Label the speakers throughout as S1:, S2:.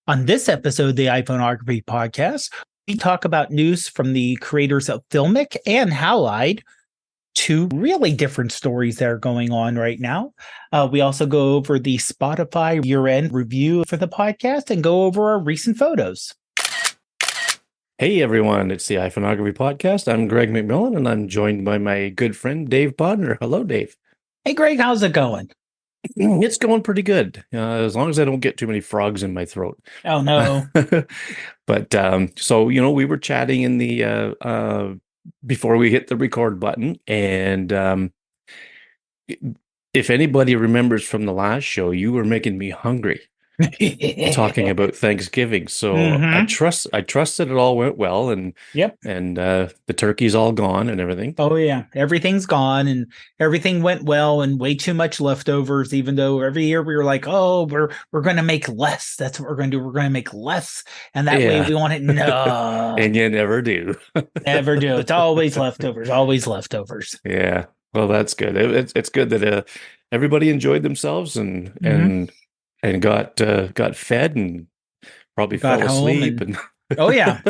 S1: On this episode of the iPhoneography podcast, we talk about news from the creators of FiLMiC and Halide, two really different stories that are going on right now. We also go over the Spotify year-end review for the podcast and go over our recent photos.
S2: Hey everyone, it's the iPhoneography podcast. I'm Greg McMillan and I'm joined by my good friend Dave Podner. Hello, Dave.
S1: Hey, Greg, how's it going?
S2: It's going pretty good, as long as I don't get too many frogs in my throat.
S1: Oh, no.
S2: But so we were chatting in the before we hit the record button, and if anybody remembers from the last show, you were making me hungry talking about Thanksgiving. So I trust that it all went well, and
S1: Yep.
S2: and the turkey's all gone and everything.
S1: Oh, yeah. Everything's gone and everything went well and way too much leftovers, even though every year we were like, oh, we're going to make less. That's what we're going to do. We're going to make less. And that way we want it. No.
S2: And you never do.
S1: Never do. It's always leftovers, always leftovers.
S2: Yeah. Well, that's good. It's good that everybody enjoyed themselves and got fed and probably
S1: Got
S2: fell
S1: home
S2: asleep.
S1: Oh, yeah.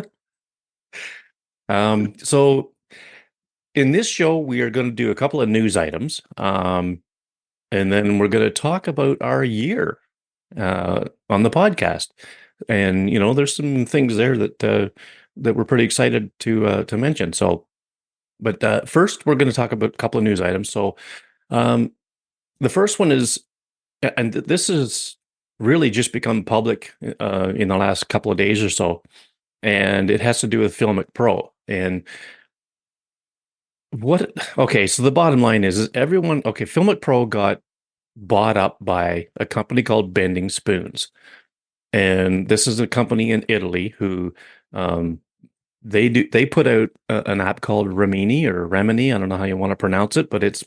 S2: So in this show, we are going to do a couple of news items. And then we're going to talk about our year on the podcast. And, there's some things there that we're pretty excited to mention. So, but first, we're going to talk about a couple of news items. So the first one is, and this has really just become public in the last couple of days or so, and it has to do with FiLMiC Pro. And so the bottom line is FiLMiC Pro got bought up by a company called Bending Spoons. And this is a company in Italy who they put out an app called Remini. I don't know how you want to pronounce it, but it's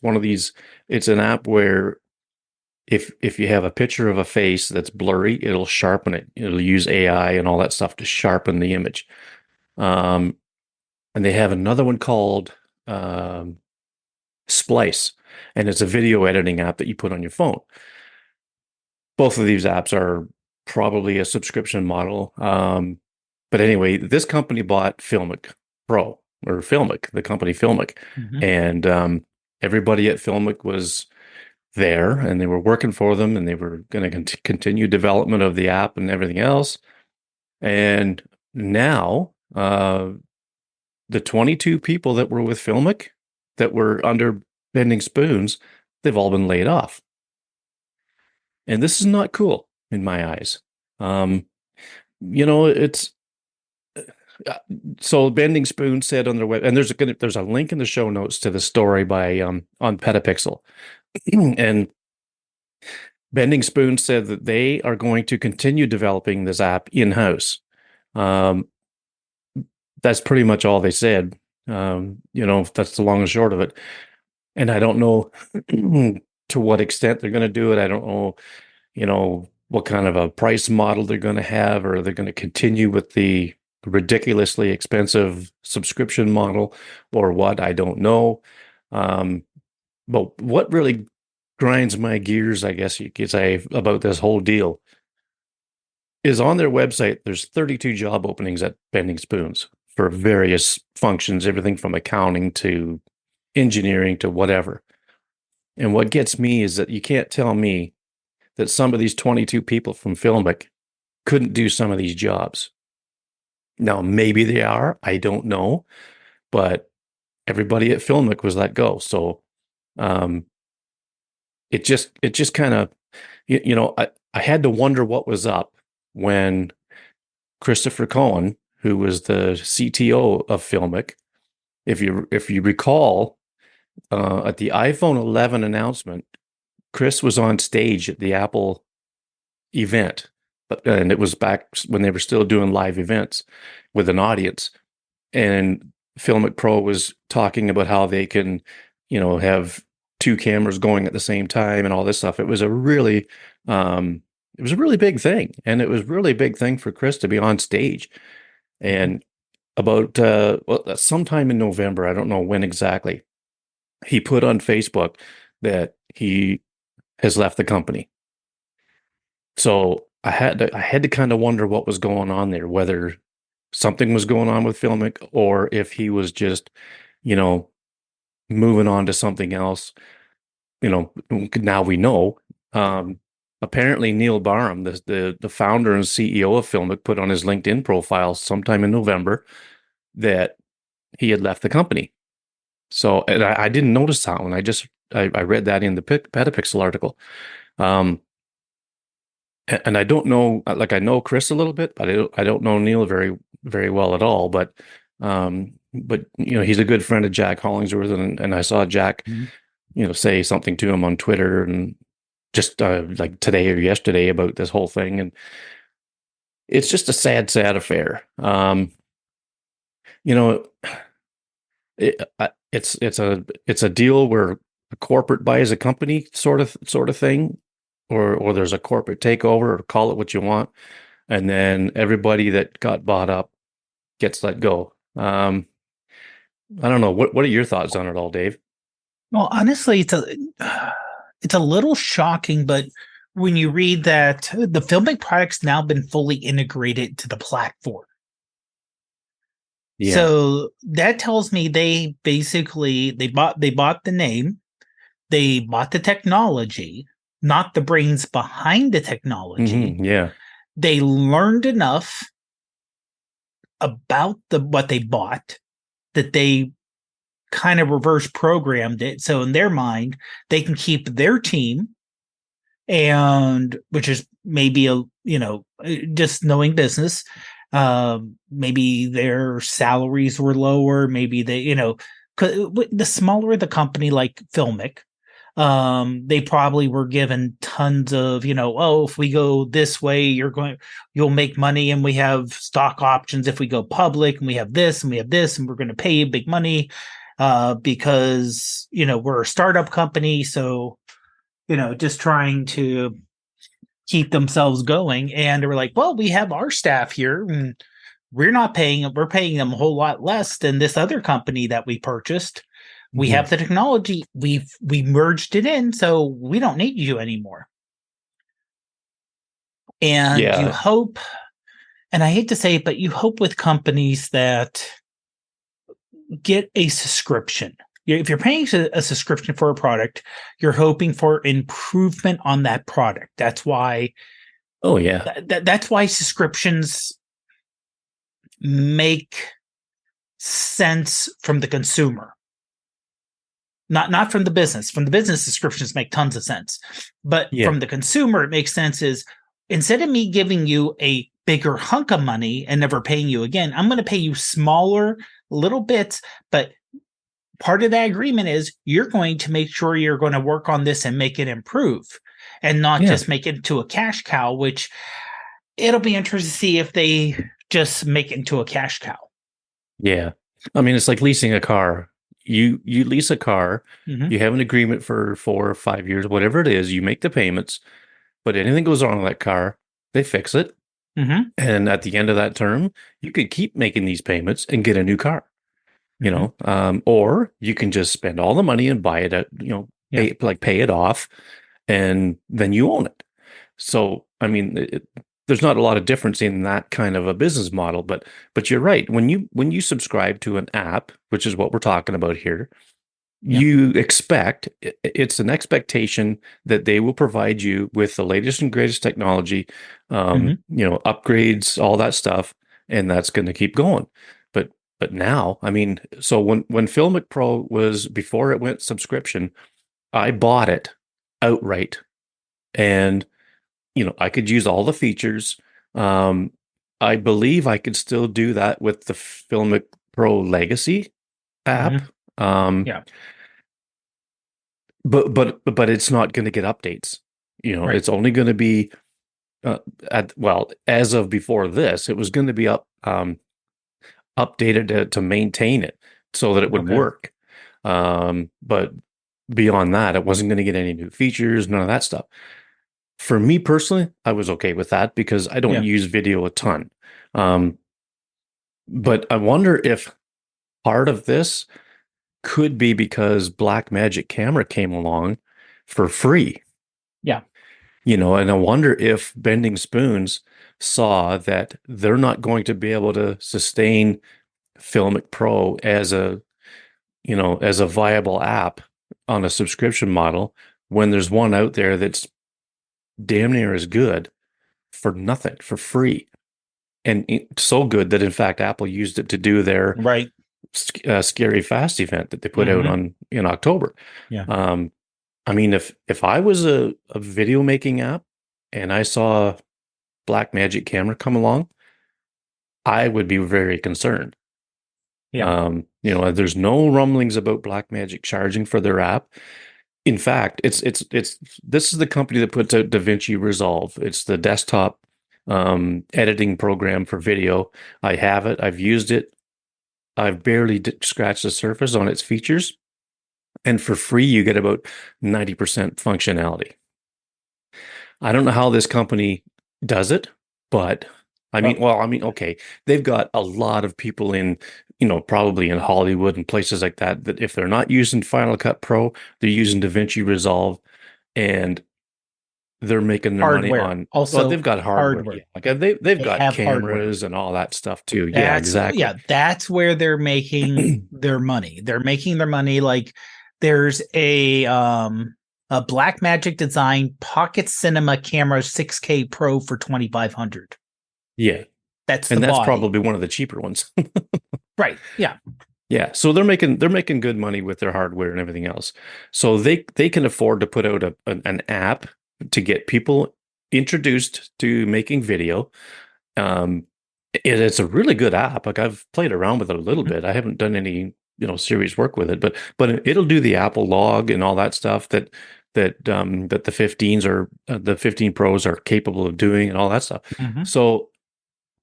S2: an app where if you have a picture of a face that's blurry, it'll sharpen it. It'll use AI and all that stuff to sharpen the image. And they have another one called Splice, and it's a video editing app that you put on your phone. Both of these apps are probably a subscription model. But anyway, this company bought FiLMiC Pro, or FiLMiC, the company FiLMiC. And everybody at FiLMiC was there, and they were working for them, and they were going to continue development of the app and everything else. And now the 22 people that were with FiLMiC that were under Bending Spoons, they've all been laid off. And this is not cool in my eyes. It's so Bending Spoon said on their web, and there's a link in the show notes to the story by on Petapixel. And Bending Spoon said that they are going to continue developing this app in-house. That's pretty much all they said. That's the long and short of it. And I don't know to what extent they're going to do it. I don't know, what kind of a price model they're going to have, or they're going to continue with the ridiculously expensive subscription model, or what, I don't know. But what really grinds my gears, I guess you could say, about this whole deal is on their website, there's 32 job openings at Bending Spoons for various functions, everything from accounting to engineering to whatever. And what gets me is that you can't tell me that some of these 22 people from FiLMiC couldn't do some of these jobs. Now, maybe they are, I don't know, but everybody at FiLMiC was let go. So it just kind of, I had to wonder what was up when Christopher Cohen, who was the CTO of FiLMiC, if you recall, at the iPhone 11 announcement, Chris was on stage at the Apple event, and it was back when they were still doing live events with an audience. And FiLMiC Pro was talking about how they can, have two cameras going at the same time and all this stuff. It was a really big thing, and it was really a big thing for Chris to be on stage. And about sometime in November, I don't know when exactly, he put on Facebook that he has left the company. So I had to kind of wonder what was going on there, whether something was going on with FiLMiC or if he was just, you know, moving on to something else. You know, now we know. Um, Apparently, Neil Barham, the founder and CEO of FiLMiC, put on his LinkedIn profile sometime in November that he had left the company. So, and I didn't notice that one. I read that in the Petapixel article. Um, and I don't know, like I know Chris a little bit, but I don't know Neil very well at all. But you know, he's a good friend of Jack Hollingsworth, and I saw Jack,
S1: Mhm.
S2: you know, say something to him on Twitter and just like today or yesterday about this whole thing, and it's just a sad affair. You know, it's a deal where a corporate buys a company, sort of thing, or there's a corporate takeover, or call it what you want, and then everybody that got bought up gets let go. I don't know. What are your thoughts on it all, Dave?
S1: Well, honestly, it's a little shocking, but when you read that the filmic product's now been fully integrated to the platform.
S2: Yeah.
S1: So that tells me they basically they bought the name, they bought the technology, not the brains behind the technology.
S2: Yeah.
S1: They learned enough about what they bought that they kind of reverse programmed it. So in their mind, they can keep their team, and which is maybe just knowing business. Maybe their salaries were lower. Maybe they, the smaller the company like FiLMiC, they probably were given tons of, oh, if we go this way, you'll make money, and we have stock options if we go public, and we have this, and we have this, and we're going to pay you big money, because we're a startup company, so just trying to keep themselves going. And they were like, well, we have our staff here, and we're paying them a whole lot less than this other company that we purchased. We
S2: Mhm.
S1: have the technology, we merged it in, so we don't need you anymore. And you
S2: Yeah.
S1: hope, and I hate to say it, but you hope with companies that get a subscription. If you're paying a subscription for a product, you're hoping for improvement on that product. That's why
S2: Oh yeah.
S1: that's why subscriptions make sense from the consumer, not from the business. From the business, subscriptions make tons of sense, but
S2: Yeah.
S1: from the consumer, it makes sense. Is instead of me giving you a bigger hunk of money and never paying you again, I'm going to pay you smaller little bits, but part of that agreement is you're going to make sure you're going to work on this and make it improve, and not
S2: Yeah.
S1: just make it into a cash cow, which it'll be interesting to see if they just make it into a cash cow.
S2: Yeah. I mean, it's like leasing a car. You lease a car,
S1: Mm-hmm.
S2: you have an agreement for 4 or 5 years, whatever it is, you make the payments, but anything goes wrong with that car, they fix it.
S1: Mm-hmm.
S2: And at the end of that term, you could keep making these payments and get a new car,
S1: Mm-hmm.
S2: or you can just spend all the money and buy it at,
S1: Yeah.
S2: pay it off, and then you own it. So, I mean, there's not a lot of difference in that kind of a business model, but you're right. When you subscribe to an app, which is what we're talking about here,
S1: Yeah.
S2: you expect it's an expectation that they will provide you with the latest and greatest technology,
S1: Mm-hmm.
S2: upgrades, all that stuff, and that's going to keep going. But now, I mean, so when FiLMiC Pro was before it went subscription, I bought it outright, and I could use all the features. Um, I believe I could still do that with the FiLMiC Pro Legacy app.
S1: Mm-hmm.
S2: Um,
S1: Yeah.
S2: but it's not going to get updates.
S1: Right.
S2: It's only going to be as of before this, it was going to be updated to maintain it so that it would
S1: Okay.
S2: work. But beyond that, it wasn't going to get any new features, none of that stuff. For me personally, I was okay with that because I don't
S1: Yeah.
S2: use video a ton. Um, but I wonder if part of this could be because Blackmagic Camera came along for free.
S1: Yeah.
S2: And I wonder if Bending Spoons saw that they're not going to be able to sustain FiLMiC Pro as a viable app on a subscription model when there's one out there that's damn near as good for nothing, for free. And so good that in fact Apple used it to do their
S1: Right.
S2: Scary Fast event that they put out in October.
S1: Yeah.
S2: I mean, if I was a video making app and I saw Blackmagic camera come along, I would be very concerned.
S1: Yeah.
S2: There's no rumblings about Blackmagic charging for their app. In fact, it's this is the company that puts out DaVinci Resolve. It's the desktop editing program for video. I have it. I've used it. I've barely scratched the surface on its features. And for free, you get about 90% functionality. I don't know how this company does it, but okay, they've got a lot of people in, probably in Hollywood and places like that if they're not using Final Cut Pro, they're using DaVinci Resolve, and they're making their money on.
S1: Also,
S2: well, they've got hardware. Yeah. Like they've got cameras
S1: hardware
S2: and all that stuff too. Yeah, exactly.
S1: Yeah, that's where they're making their money. They're making their money. Like there's a Blackmagic design Pocket Cinema camera 6K Pro for $2,500.
S2: Yeah,
S1: that's
S2: probably one of the cheaper ones.
S1: Right. Yeah.
S2: Yeah, so they're making good money with their hardware and everything else. So they can afford to put out an app to get people introduced to making video. It's a really good app. Like I've played around with it a little bit. I haven't done any serious work with it, but it'll do the Apple log and all that stuff that the 15s or the 15 Pros are capable of doing and all that stuff. So,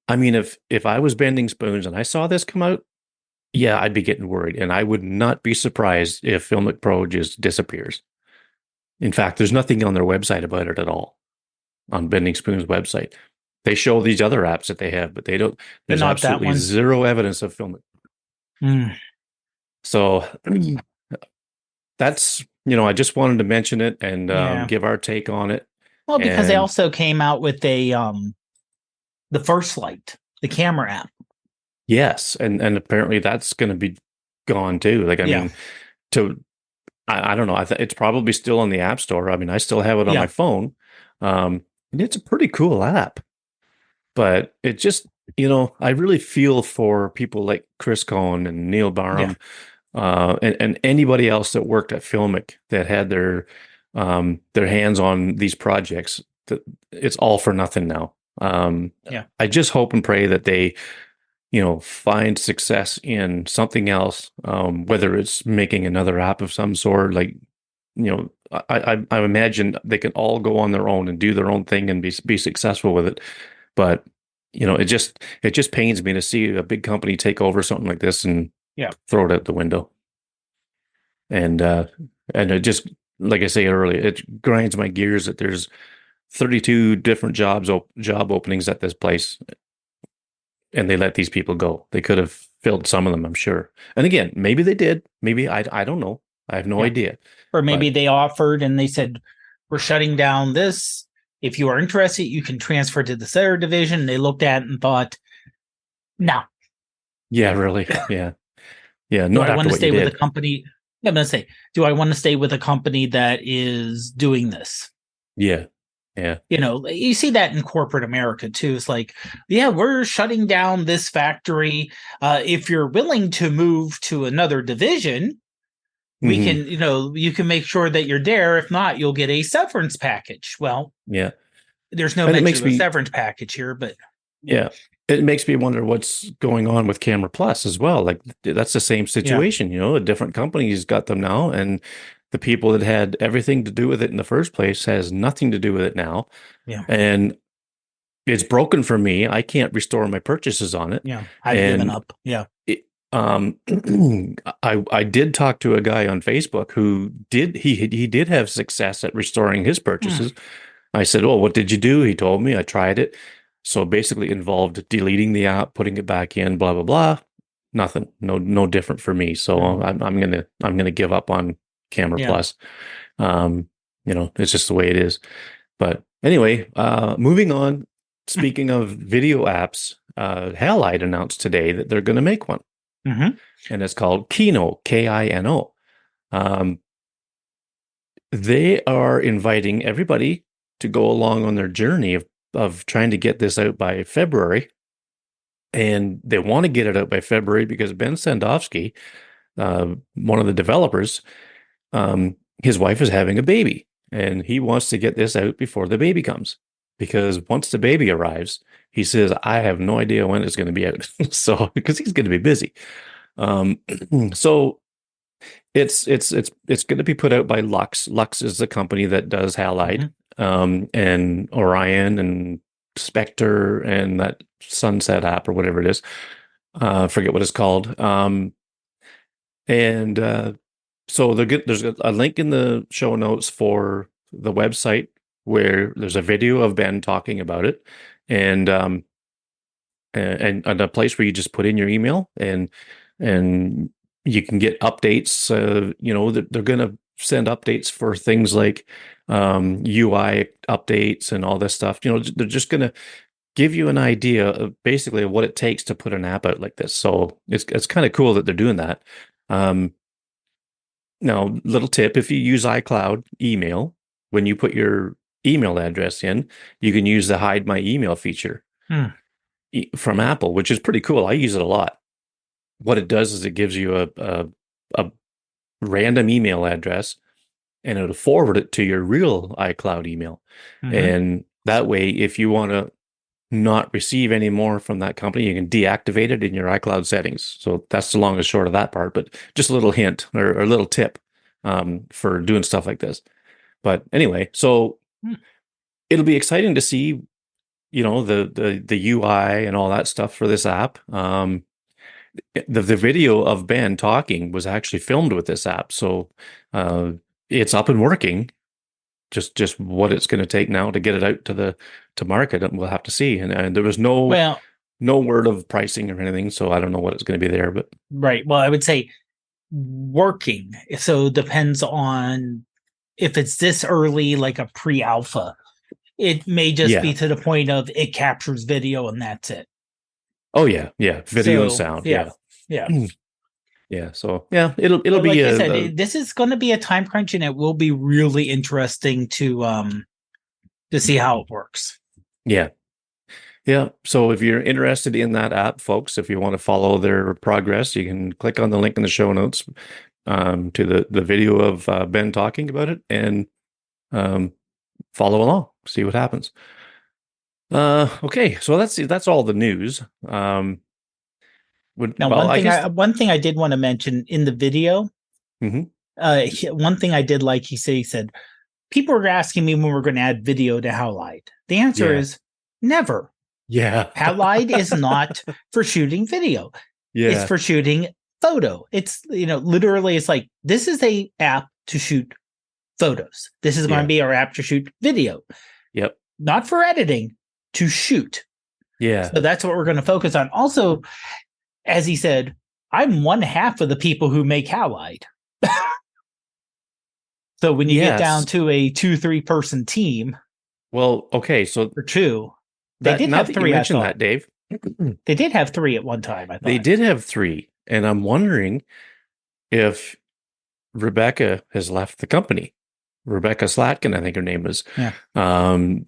S2: I mean, if I was Bending Spoons and I saw this come out, yeah, I'd be getting worried, and I would not be surprised if FiLMiC Pro just disappears. In fact, there's nothing on their website about it at all. On Bending Spoon's website, they show these other apps that they have, but they don't. There's absolutely zero evidence of FiLMiC. So that's I just wanted to mention it and give our take on it.
S1: Well, because they also came out with the First Light, the camera app.
S2: Yes, and apparently that's going to be gone too. Like I mean, I don't know. It's probably still on the App Store. I mean, I still have it on my phone. And it's a pretty cool app, but it just I really feel for people like Chris Cohn and Neil Barham, and anybody else that worked at FiLMiC that had their hands on these projects. That it's all for nothing now. I just hope and pray that they find success in something else, whether it's making another app of some sort. Like, I imagine they can all go on their own and do their own thing and be successful with it. But, it just pains me to see a big company take over something like this and throw it out the window. And it just, like I say earlier, it grinds my gears that there's 32 different job openings at this place, and they let these people go. They could have filled some of them, I'm sure. And again, maybe they did. Maybe I don't know. I have no idea.
S1: Or maybe they offered and they said, we're shutting down this. If you are interested, you can transfer to the other division. They looked at it and thought, no.
S2: Yeah, really. Yeah. Yeah. No,
S1: I want to stay with a company. I'm going to say, do I want to stay with a company that is doing this?
S2: Yeah. Yeah.
S1: You see that in corporate America too. It's like, we're shutting down this factory. If you're willing to move to another division, we can, you can make sure that you're there. If not, you'll get a severance package. Well, there's no mention of a severance package here, but
S2: it makes me wonder what's going on with Camera Plus as well. Like that's the same situation, a different company's got them now, and the people that had everything to do with it in the first place has nothing to do with it now.
S1: Yeah.
S2: And it's broken for me. I can't restore my purchases on it.
S1: Yeah. I've given up. Yeah.
S2: I did talk to a guy on Facebook who he did have success at restoring his purchases. I said, "Oh, what did you do?" He told me. I tried it. So basically involved deleting the app, putting it back in, blah, blah, blah. Nothing. No different for me. So I'm gonna give up on Camera Plus. It's just the way it is. But Anyway, moving on. Speaking of video apps, Halide announced today that they're going to make one,
S1: Mm-hmm.
S2: and it's called Kino, Kino. Um, they are inviting everybody to go along on their journey of trying to get this out by February. And they want to get it out by February because Ben Sandowski, one of the developers, his wife is having a baby, and he wants to get this out before the baby comes. Because once the baby arrives, he says, I have no idea when it's going to be out. So, because he's going to be busy. So it's going to be put out by Lux. Lux is the company that does Halide, and Orion and Spectre and that Sunset app or whatever it is. Forget what it's called. And so there's a link in the show notes for the website where there's a video of Ben talking about it, and a place where you just put in your email and you can get updates. They're going to send updates for things like UI updates and all this stuff. They're just going to give you an idea of basically what it takes to put an app out like this. So it's kind of cool that they're doing that. Now, little tip, if you use iCloud email, when you put your email address in, you can use the hide my email feature from Apple, which is pretty cool. I use it a lot. What it does is it gives you a random email address, and it'll forward it to your real iCloud email. And that way, if you want to not receive any more from that company, you can deactivate it in your iCloud settings. So that's the long and short of that part, but just a little hint or a little tip for doing stuff like this. But anyway, so it'll be exciting to see, the UI and all that stuff for this app. The video of Ben talking was actually filmed with this app. So it's up and working. Just what it's going to take now to get it out to market, and we'll have to see. And there was no word of pricing or anything, so I don't know what it's going to be there. But
S1: right. Well, I would say working. So it depends on if it's this early, like a pre-alpha. It may just be to the point of it captures video and that's it.
S2: Oh yeah, video and sound. Yeah. So yeah, it'll
S1: but
S2: be.
S1: Like I said, this is going to be a time crunch, and it will be really interesting to see how it works. Yeah.
S2: So if you're interested in that app, folks, if you want to follow their progress, you can click on the link in the show notes to the video of Ben talking about it, and follow along, see what happens. Okay, so that's all the news.
S1: One thing I did want to mention in the video, one thing I did like, he said, people were asking me when we're going to add video to Halide. The answer is never.
S2: Yeah.
S1: Halide is not for shooting video. Yeah. It's for shooting photo. It's, literally it's like, this is a app to shoot photos. This is going to be our app to shoot video.
S2: Yep.
S1: Not for editing, to shoot.
S2: Yeah.
S1: So that's what we're going to focus on. Also, as he said, I'm one half of the people who make Halide. So when you get down to a 2-3 person team.
S2: Well, okay. So
S1: or two, they did have three.
S2: You mentioned that, Dave.
S1: They did have three at one time. I thought
S2: they did have three. And I'm wondering if Rebecca has left the company. Rebecca Slatkin, I think her name was. Yeah.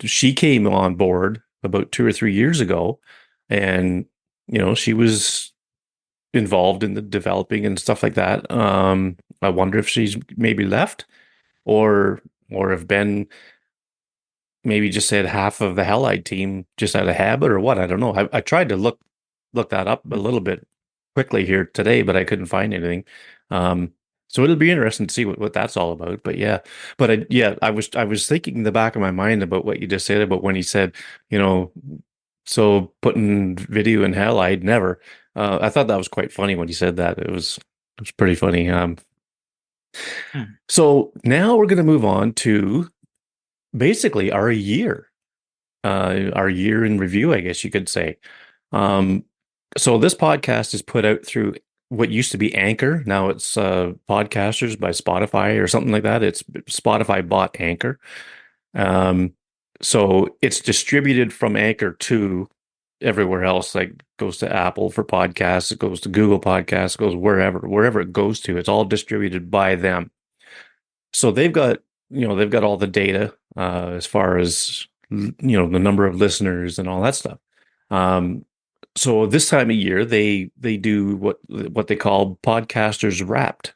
S2: She came on board about 2 or 3 years ago, and she was involved in the developing and stuff like that. I wonder if she's maybe left, or if Ben maybe just said half of the Halide team just out of habit or what. I don't know. I tried to look that up a little bit quickly here today, but I couldn't find anything. So it'll be interesting to see what that's all about. But I was thinking in the back of my mind about what you just said about when he said, so putting video in Halide, never. I thought that was quite funny when he said that. It was pretty funny. So now we're going to move on to basically our year in review, I guess you could say. So this podcast is put out through what used to be Anchor. Now it's Podcasters by Spotify or something like that. It's Spotify bought Anchor. So it's distributed from Anchor to everywhere else, like goes to Apple for podcasts, it goes to Google Podcasts, it goes wherever it goes to, it's all distributed by them. So they've got all the data as far as the number of listeners and all that stuff. So this time of year, they do what they call podcasters wrapped,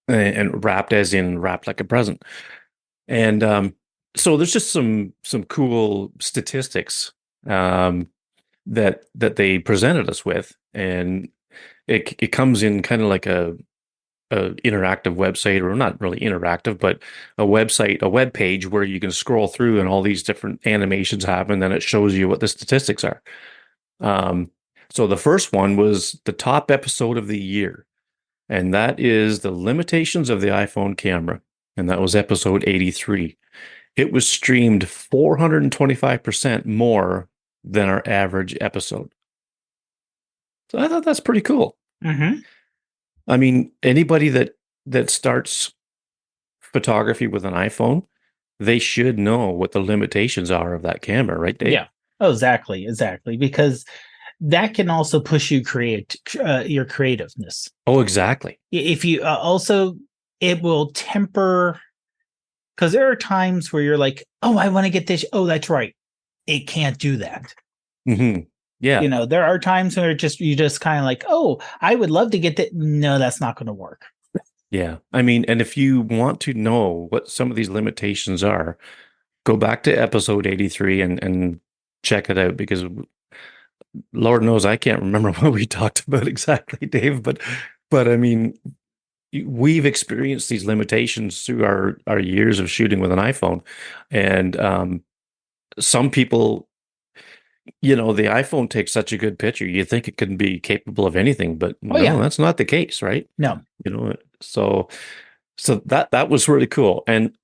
S2: and wrapped as in wrapped like a present. And so there's just some cool statistics that they presented us with, and it comes in kind of like a interactive website, or not really interactive, but a web page where you can scroll through and all these different animations happen. Then it shows you what the statistics are. So the first one was the top episode of the year, and that is the limitations of the iPhone camera. And that was episode 83. It was streamed 425% more than our average episode. So I thought that's pretty cool.
S1: Mm-hmm.
S2: I mean, anybody that starts photography with an iPhone, they should know what the limitations are of that camera, right, Dave?
S1: Yeah. Oh, exactly. Because that can also push you your creativeness.
S2: Oh, exactly.
S1: If you also, it will temper, because there are times where you're like, oh, I want to get this. Oh, that's right. It can't do that.
S2: Mm-hmm. Yeah.
S1: There are times where you just kind of like, oh, I would love to get that. No, that's not going to work.
S2: Yeah. I mean, and if you want to know what some of these limitations are, go back to episode 83 and check it out, because Lord knows I can't remember what we talked about exactly, Dave, but I mean, we've experienced these limitations through our years of shooting with an iPhone. And some people, the iPhone takes such a good picture, you think it can be capable of anything, but no, that's not the case, right?
S1: No.
S2: So that was really cool. And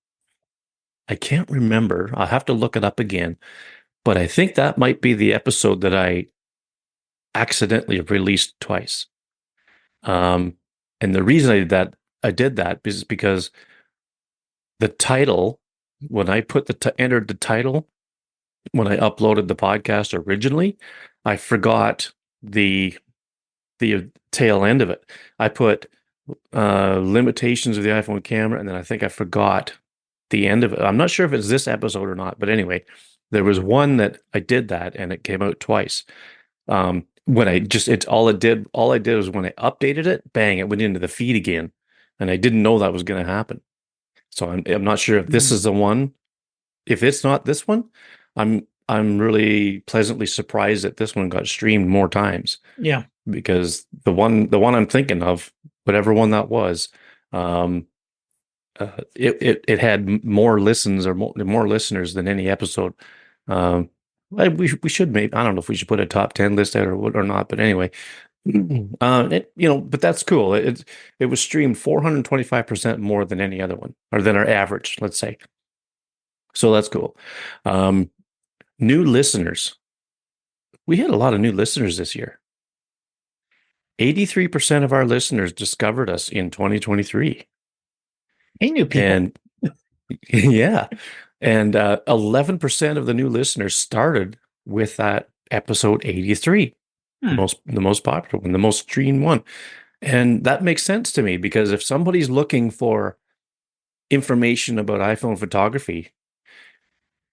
S2: I can't remember, I'll have to look it up again, but I think that might be the episode that I accidentally released twice. And the reason I did that is because the title, when I entered the title, when I uploaded the podcast originally, I forgot the tail end of it. I put limitations of the iPhone camera, and then I think I forgot the end of it. I'm not sure if it's this episode or not, but anyway, there was one that I did that, and it came out twice. When all I did was when I updated it, bang, it went into the feed again, and I didn't know that was going to happen. So I'm not sure if this is the one. If it's not this one, I'm really pleasantly surprised that this one got streamed more times.
S1: Yeah,
S2: because the one I'm thinking of, whatever one that was, it had more listens or more listeners than any episode. We should maybe, I don't know if we should put a top 10 list out or not, but anyway, but that's cool. It was streamed 425% more than any other one, or than our average, let's say. So that's cool. New listeners. We had a lot of new listeners this year. 83% of our listeners discovered us in 2023.
S1: Hey, new people.
S2: And yeah. And 11% of the new listeners started with that episode 83, the most popular one, the most streamed one. And that makes sense to me, because if somebody's looking for information about iPhone photography,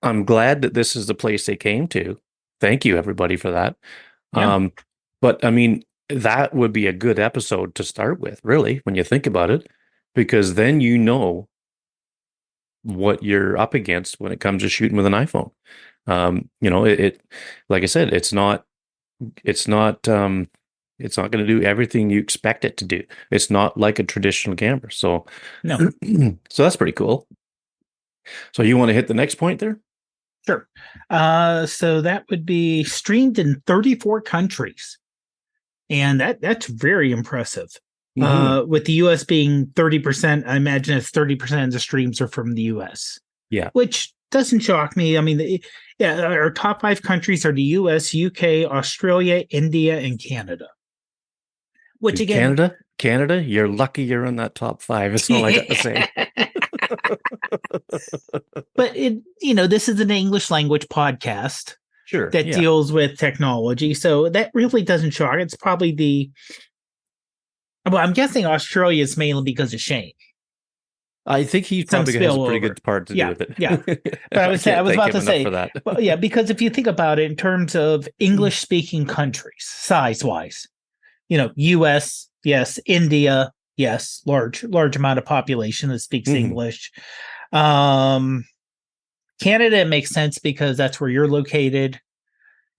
S2: I'm glad that this is the place they came to. Thank you, everybody, for that. Yeah. But I mean, that would be a good episode to start with, really, when you think about it, because then you know what you're up against when it comes to shooting with an iPhone. It like I said, it's not going to do everything you expect it to do. It's not like a traditional camera. So
S1: no.
S2: So that's pretty cool. So you want to hit the next point there?
S1: Sure. So that would be streamed in 34 countries. And that's very impressive. Mm-hmm. With the US being 30%, I imagine it's 30% of the streams are from the US.
S2: Yeah.
S1: Which doesn't shock me. I mean, our top 5 countries are the US, UK, Australia, India, and Canada. Which again,
S2: Canada, you're lucky you're in that top 5. That's all I got to say.
S1: But this is an English language podcast
S2: Sure.
S1: that
S2: Yeah.
S1: deals with technology. So that really doesn't shock. It's probably well, I'm guessing Australia is mainly because of Shane.
S2: I think he
S1: Some
S2: probably has a pretty
S1: spillover.
S2: good part to do with it.
S1: Yeah. But I was
S2: can't thank
S1: about
S2: him
S1: to
S2: enough
S1: say,
S2: for that.
S1: well, yeah, because if you think about it in terms of English speaking countries, size wise, US, yes, India, yes, large amount of population that speaks
S2: Mhm.
S1: English. Canada makes sense because that's where you're located.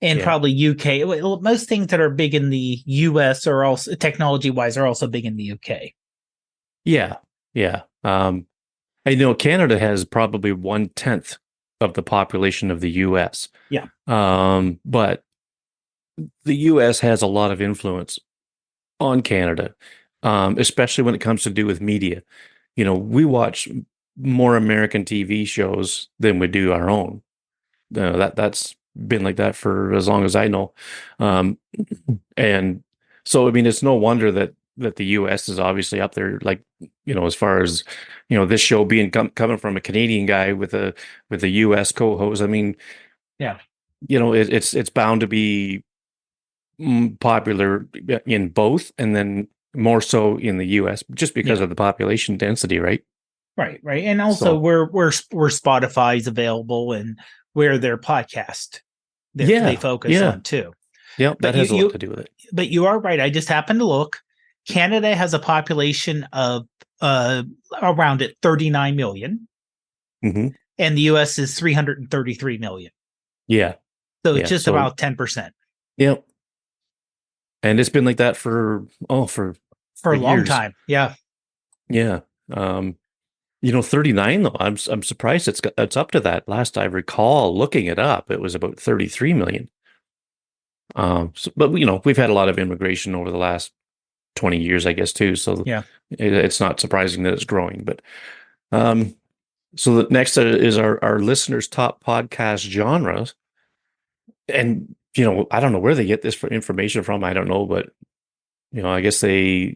S1: And
S2: Yeah.
S1: probably UK. Well, most things that are big in the US are also technology wise are also big in the UK.
S2: Yeah. Yeah. I know Canada has probably 1/10 of the population of the US.
S1: Yeah.
S2: But the US has a lot of influence on Canada, especially when it comes to do with media. We watch more American TV shows than we do our own. That's been like that for as long as I know. And so, I mean, it's no wonder that the US is obviously up there, like, as far as, this show being coming from a Canadian guy with a US co-host. I mean,
S1: yeah,
S2: it's bound to be popular in both, and then more so in the US just because of the population density, right?
S1: Right. And also
S2: So,
S1: where Spotify's available and where their podcast they focus on too.
S2: Yeah,
S1: But
S2: that has a lot to do with it.
S1: But you are right. I just happened to look. Canada has a population of around 39 million,
S2: Mm-hmm.
S1: and the US is 333 million.
S2: Yeah.
S1: So it's just about 10%.
S2: Yep. And it's been like that for
S1: a long
S2: years.
S1: time. Yeah.
S2: Yeah. 39 though. I'm surprised it's up to that. Last I recall looking it up, it was about 33 million. But we've had a lot of immigration over the last 20 years, I guess, too. So
S1: Yeah.
S2: It's not surprising that it's growing. But so the next is our listeners' top podcast genres. And I don't know where they get this information from. I don't know, but I guess they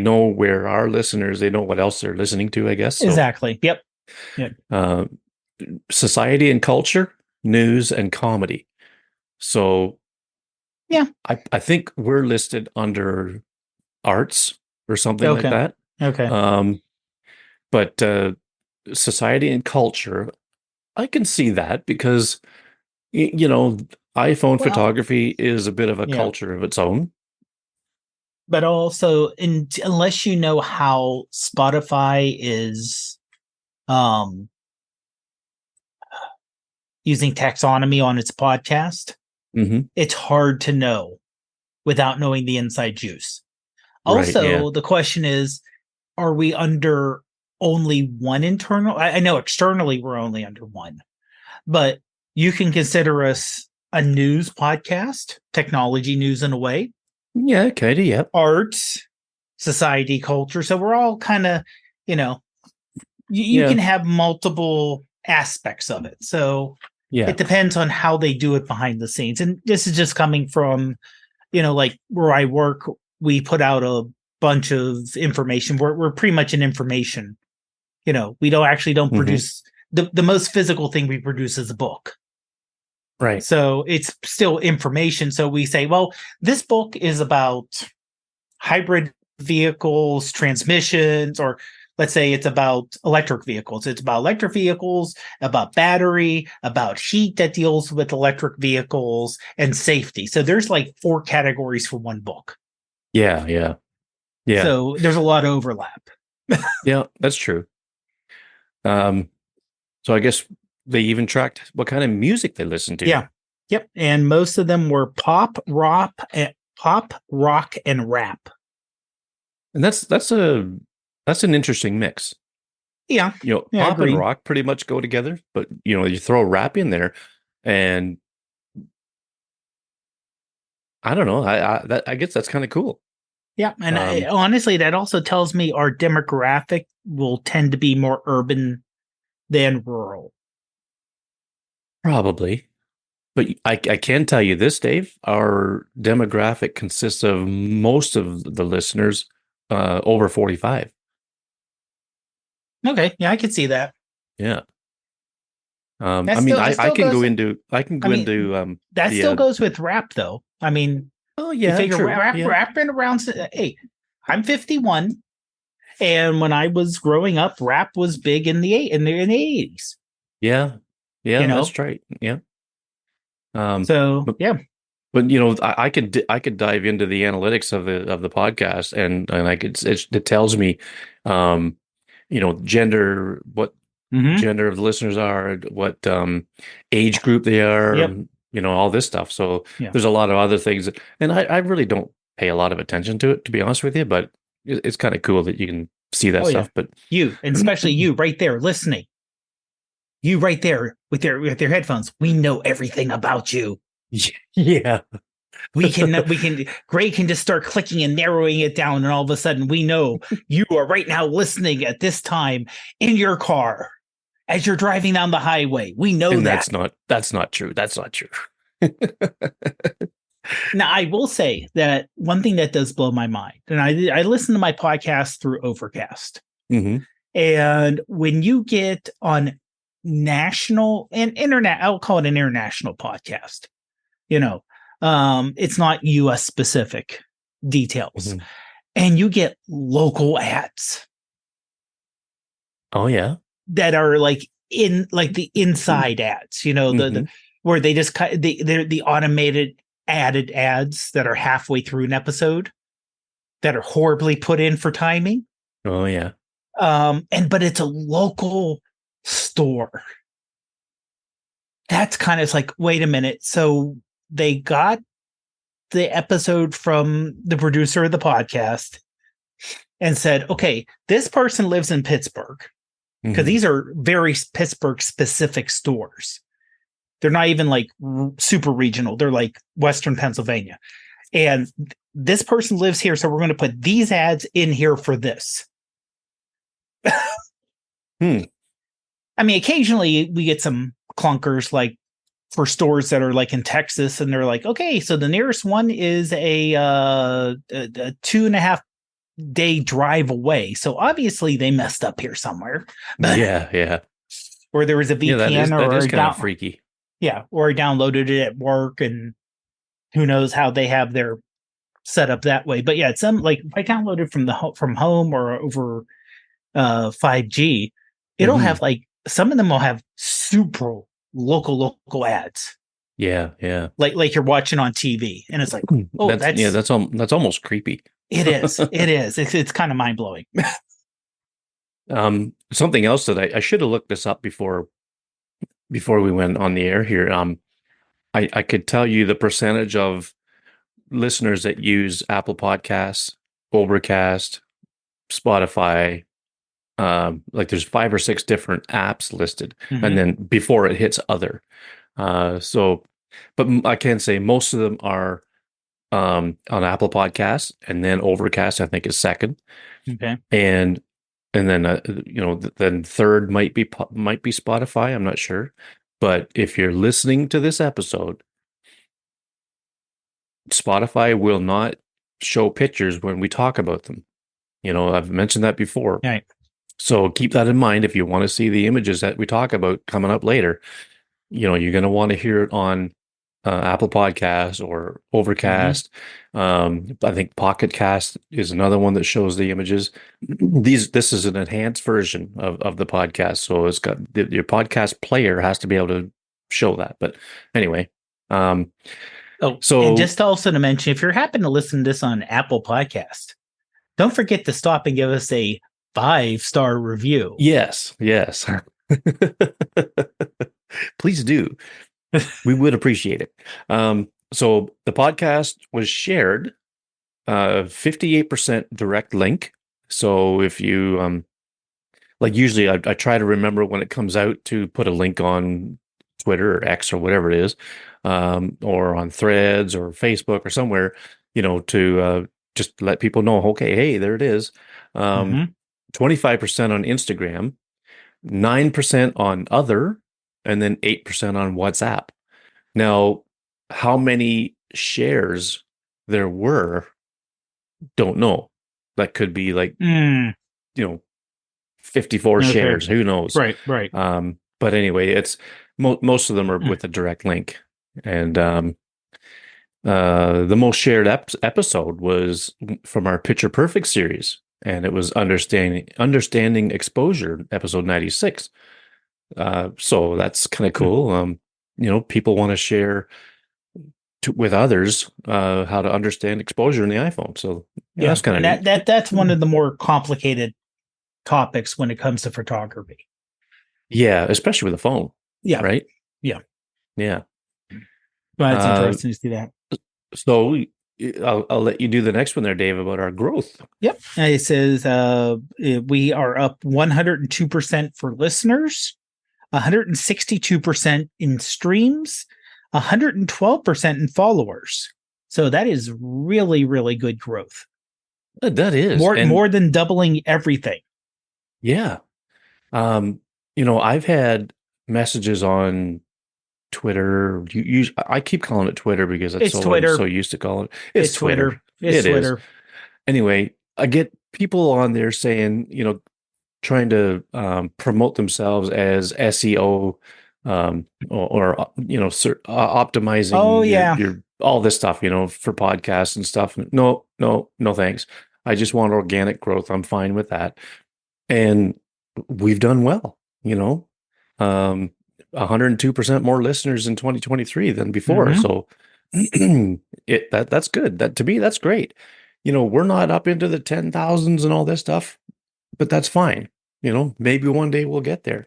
S2: know where our listeners, they know what else they're listening to, I guess. So,
S1: Exactly. Yep.
S2: Society and culture, news, and comedy. So
S1: yeah,
S2: I think we're listed under arts or something like that.
S1: Okay.
S2: But society and culture, I can see that because iPhone photography is a bit of a culture of its own.
S1: But also, unless you know how Spotify is using taxonomy on its podcast, it's hard to know without knowing the inside juice. Also, the question is, are we under only one internal? I know externally we're only under one, but you can consider us a news podcast, technology news in a way.
S2: Yeah, kind of, yeah.
S1: Arts, society, culture. So we're all kind of, you can have multiple aspects of it. So it depends on how they do it behind the scenes. And this is just coming from, like where I work, we put out a bunch of information. We're pretty much an information. We don't produce the most physical thing we produce is a book.
S2: Right.
S1: So it's still information. So we say, well, this book is about hybrid vehicles, transmissions, or let's say it's about electric vehicles. It's about electric vehicles, about battery, about heat that deals with electric vehicles, and safety. So there's like 4 categories for one book.
S2: Yeah.
S1: So there's a lot of overlap.
S2: Yeah, that's true. So I guess they even tracked what kind of music they listened to.
S1: Yeah. Yep. And most of them were pop, rock, and rap.
S2: And that's an interesting mix.
S1: Yeah.
S2: Pop and rock pretty much go together, but you throw rap in there, and I don't know. I guess that's kind of cool.
S1: Yeah, and honestly, that also tells me our demographic will tend to be more urban than rural.
S2: Probably. But I can tell you this, Dave, our demographic consists of most of the listeners over 45.
S1: Okay, yeah, I could see that.
S2: Yeah.
S1: That
S2: I mean,
S1: still it
S2: I
S1: still
S2: can go
S1: goes.
S2: into
S1: I mean, that
S2: the
S1: still goes with rap, though. I mean,
S2: oh
S1: you
S2: yeah,
S1: figure
S2: true. Yeah.
S1: rap been around. Hey, I'm 51, and when I was growing up, rap was big in the 80s.
S2: Yeah.
S1: You
S2: Yeah,
S1: know,
S2: that's right. Yeah. Um,
S1: so
S2: but
S1: yeah.
S2: but I could dive into the analytics of the podcast, and I could it tells me, um, gender, what
S1: Mm-hmm.
S2: gender of the listeners are, what age group they are,
S1: Yep.
S2: all this stuff. So
S1: Yeah.
S2: there's a lot of other things and I really don't pay a lot of attention to it, to be honest with you, but it's kind of cool that you can see that
S1: Oh yeah.
S2: stuff. But
S1: You, and especially you right there listening. You right there with your headphones. We know everything about you.
S2: yeah,
S1: We can Gray can just start clicking and narrowing it down, and all of a sudden we know you are right now listening at this time in your car as you're driving down the highway. We know
S2: and
S1: that.
S2: that's not true. That's not true.
S1: Now I will say that one thing that does blow my mind, and I listen to my podcast through Overcast.
S2: hmm
S1: And when you get on national and internet, I'll call it an international podcast, you know, it's not US specific details.
S2: hmm
S1: And you get local ads
S2: Oh yeah.
S1: that are like the inside ads, the
S2: hmm
S1: where they just cut they're the automated added ads that are halfway through an episode that are horribly put in for timing.
S2: Oh yeah.
S1: But it's a local store. That's kind of like, wait a minute. So they got the episode from the producer of the podcast and said, okay, this person lives in Pittsburgh, because
S2: hmm
S1: these are very Pittsburgh specific stores. They're not even like super regional. They're like Western Pennsylvania. And this person lives here. So we're going to put these ads in here for this.
S2: Hmm.
S1: I mean, occasionally we get some clunkers like for stores that are like in Texas, and they're like, okay, so the nearest one is a 2.5 day drive away. So obviously they messed up here somewhere, but
S2: Yeah, yeah.
S1: or there was a
S2: Yeah,
S1: VPN
S2: that
S1: or
S2: is
S1: a
S2: kind of
S1: down,
S2: freaky.
S1: yeah, or I downloaded it at work, and who knows how they have their setup that way. But yeah, it's some like if I downloaded from from home or over 5G, it'll
S2: hmm
S1: have like some of them will have super local ads,
S2: Yeah, yeah.
S1: like you're watching on TV, and it's like, oh,
S2: That's almost creepy.
S1: it is, it's kind of mind blowing.
S2: Something else that I should have looked this up before we went on the air here. I could tell you the percentage of listeners that use Apple Podcasts, Overcast, Spotify. Like there's 5 or 6 different apps listed, and
S1: Mm-hmm.
S2: then before it hits other. So, but I can say most of them are on Apple Podcasts, and then Overcast I think is second,
S1: Okay.
S2: and then then third might be Spotify. I'm not sure, but if you're listening to this episode, Spotify will not show pictures when we talk about them. I've mentioned that before.
S1: All right.
S2: So keep that in mind if you want to see the images that we talk about coming up later. You're going to want to hear it on Apple Podcasts or
S1: Mm-hmm.
S2: Overcast. I think Pocket Cast is another one that shows the images. This is an enhanced version of the podcast, so it's got your podcast player has to be able to show that. But anyway,
S1: Oh, and
S2: so
S1: just also to mention, if you're happen to listen to this on Apple Podcast, don't forget to stop and give us a 5-star review.
S2: yes, yes, please do. We would appreciate it. So the podcast was shared 58% direct link. So if you like usually I try to remember when it comes out to put a link on Twitter or X or whatever it is, or on Threads or Facebook or somewhere, to just let people know, okay, hey, there it is.
S1: Mm-hmm.
S2: 25% on Instagram, 9% on other, and then 8% on WhatsApp. Now, how many shares there were, don't know. That could be like,
S1: Mm.
S2: you know, 54 shares. Who knows?
S1: Right.
S2: But anyway, it's most of them are with a direct link. And the most shared episode was from our Picture Perfect series, and it was understanding exposure, episode 96. So that's kind of cool. People want to share with others how to understand exposure in the iPhone. So that's kind of neat.
S1: That's one of the more complicated topics when it comes to photography.
S2: Yeah, especially with a phone.
S1: Yeah.
S2: Right.
S1: Yeah.
S2: Yeah.
S1: Well, it's interesting to see that.
S2: So I'll let you do the next one there, Dave, about our growth.
S1: Yep. It says we are up 102% for listeners, 162% in streams, 112% in followers. So that is really, really good growth.
S2: That is
S1: more than doubling everything.
S2: Yeah. I've had messages on Twitter. I keep calling it Twitter because I'm so used to calling it. It's Twitter.
S1: It's Twitter.
S2: Anyway, I get people on there saying, trying to promote themselves as SEO or optimizing your all this stuff, for podcasts and stuff. No, thanks. I just want organic growth. I'm fine with that. And we've done well, 102% more listeners in 2023 than before. Mm-hmm. So that's good. That, to me, that's great. We're not up into the 10,000s and all this stuff, but that's fine. Maybe one day we'll get there.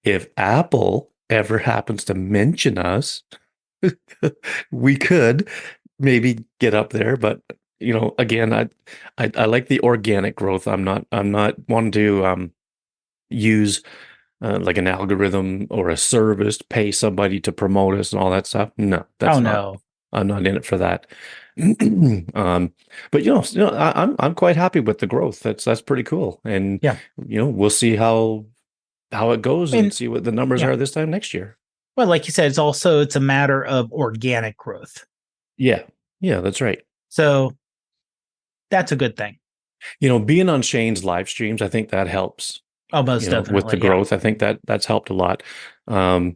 S2: If Apple ever happens to mention us, we could maybe get up there. But again, I like the organic growth. I'm not wanting to use like an algorithm or a service, pay somebody to promote us and all that stuff. No,
S1: no.
S2: I'm not in it for that. But I'm quite happy with the growth. That's pretty cool. And we'll see how it goes and see what the numbers are this time next year.
S1: Well, like you said, it's a matter of organic growth.
S2: Yeah, that's right.
S1: So that's a good thing.
S2: Being on Shane's live streams, I think that helps.
S1: Oh, most definitely.
S2: With the growth, I think that's helped a lot. What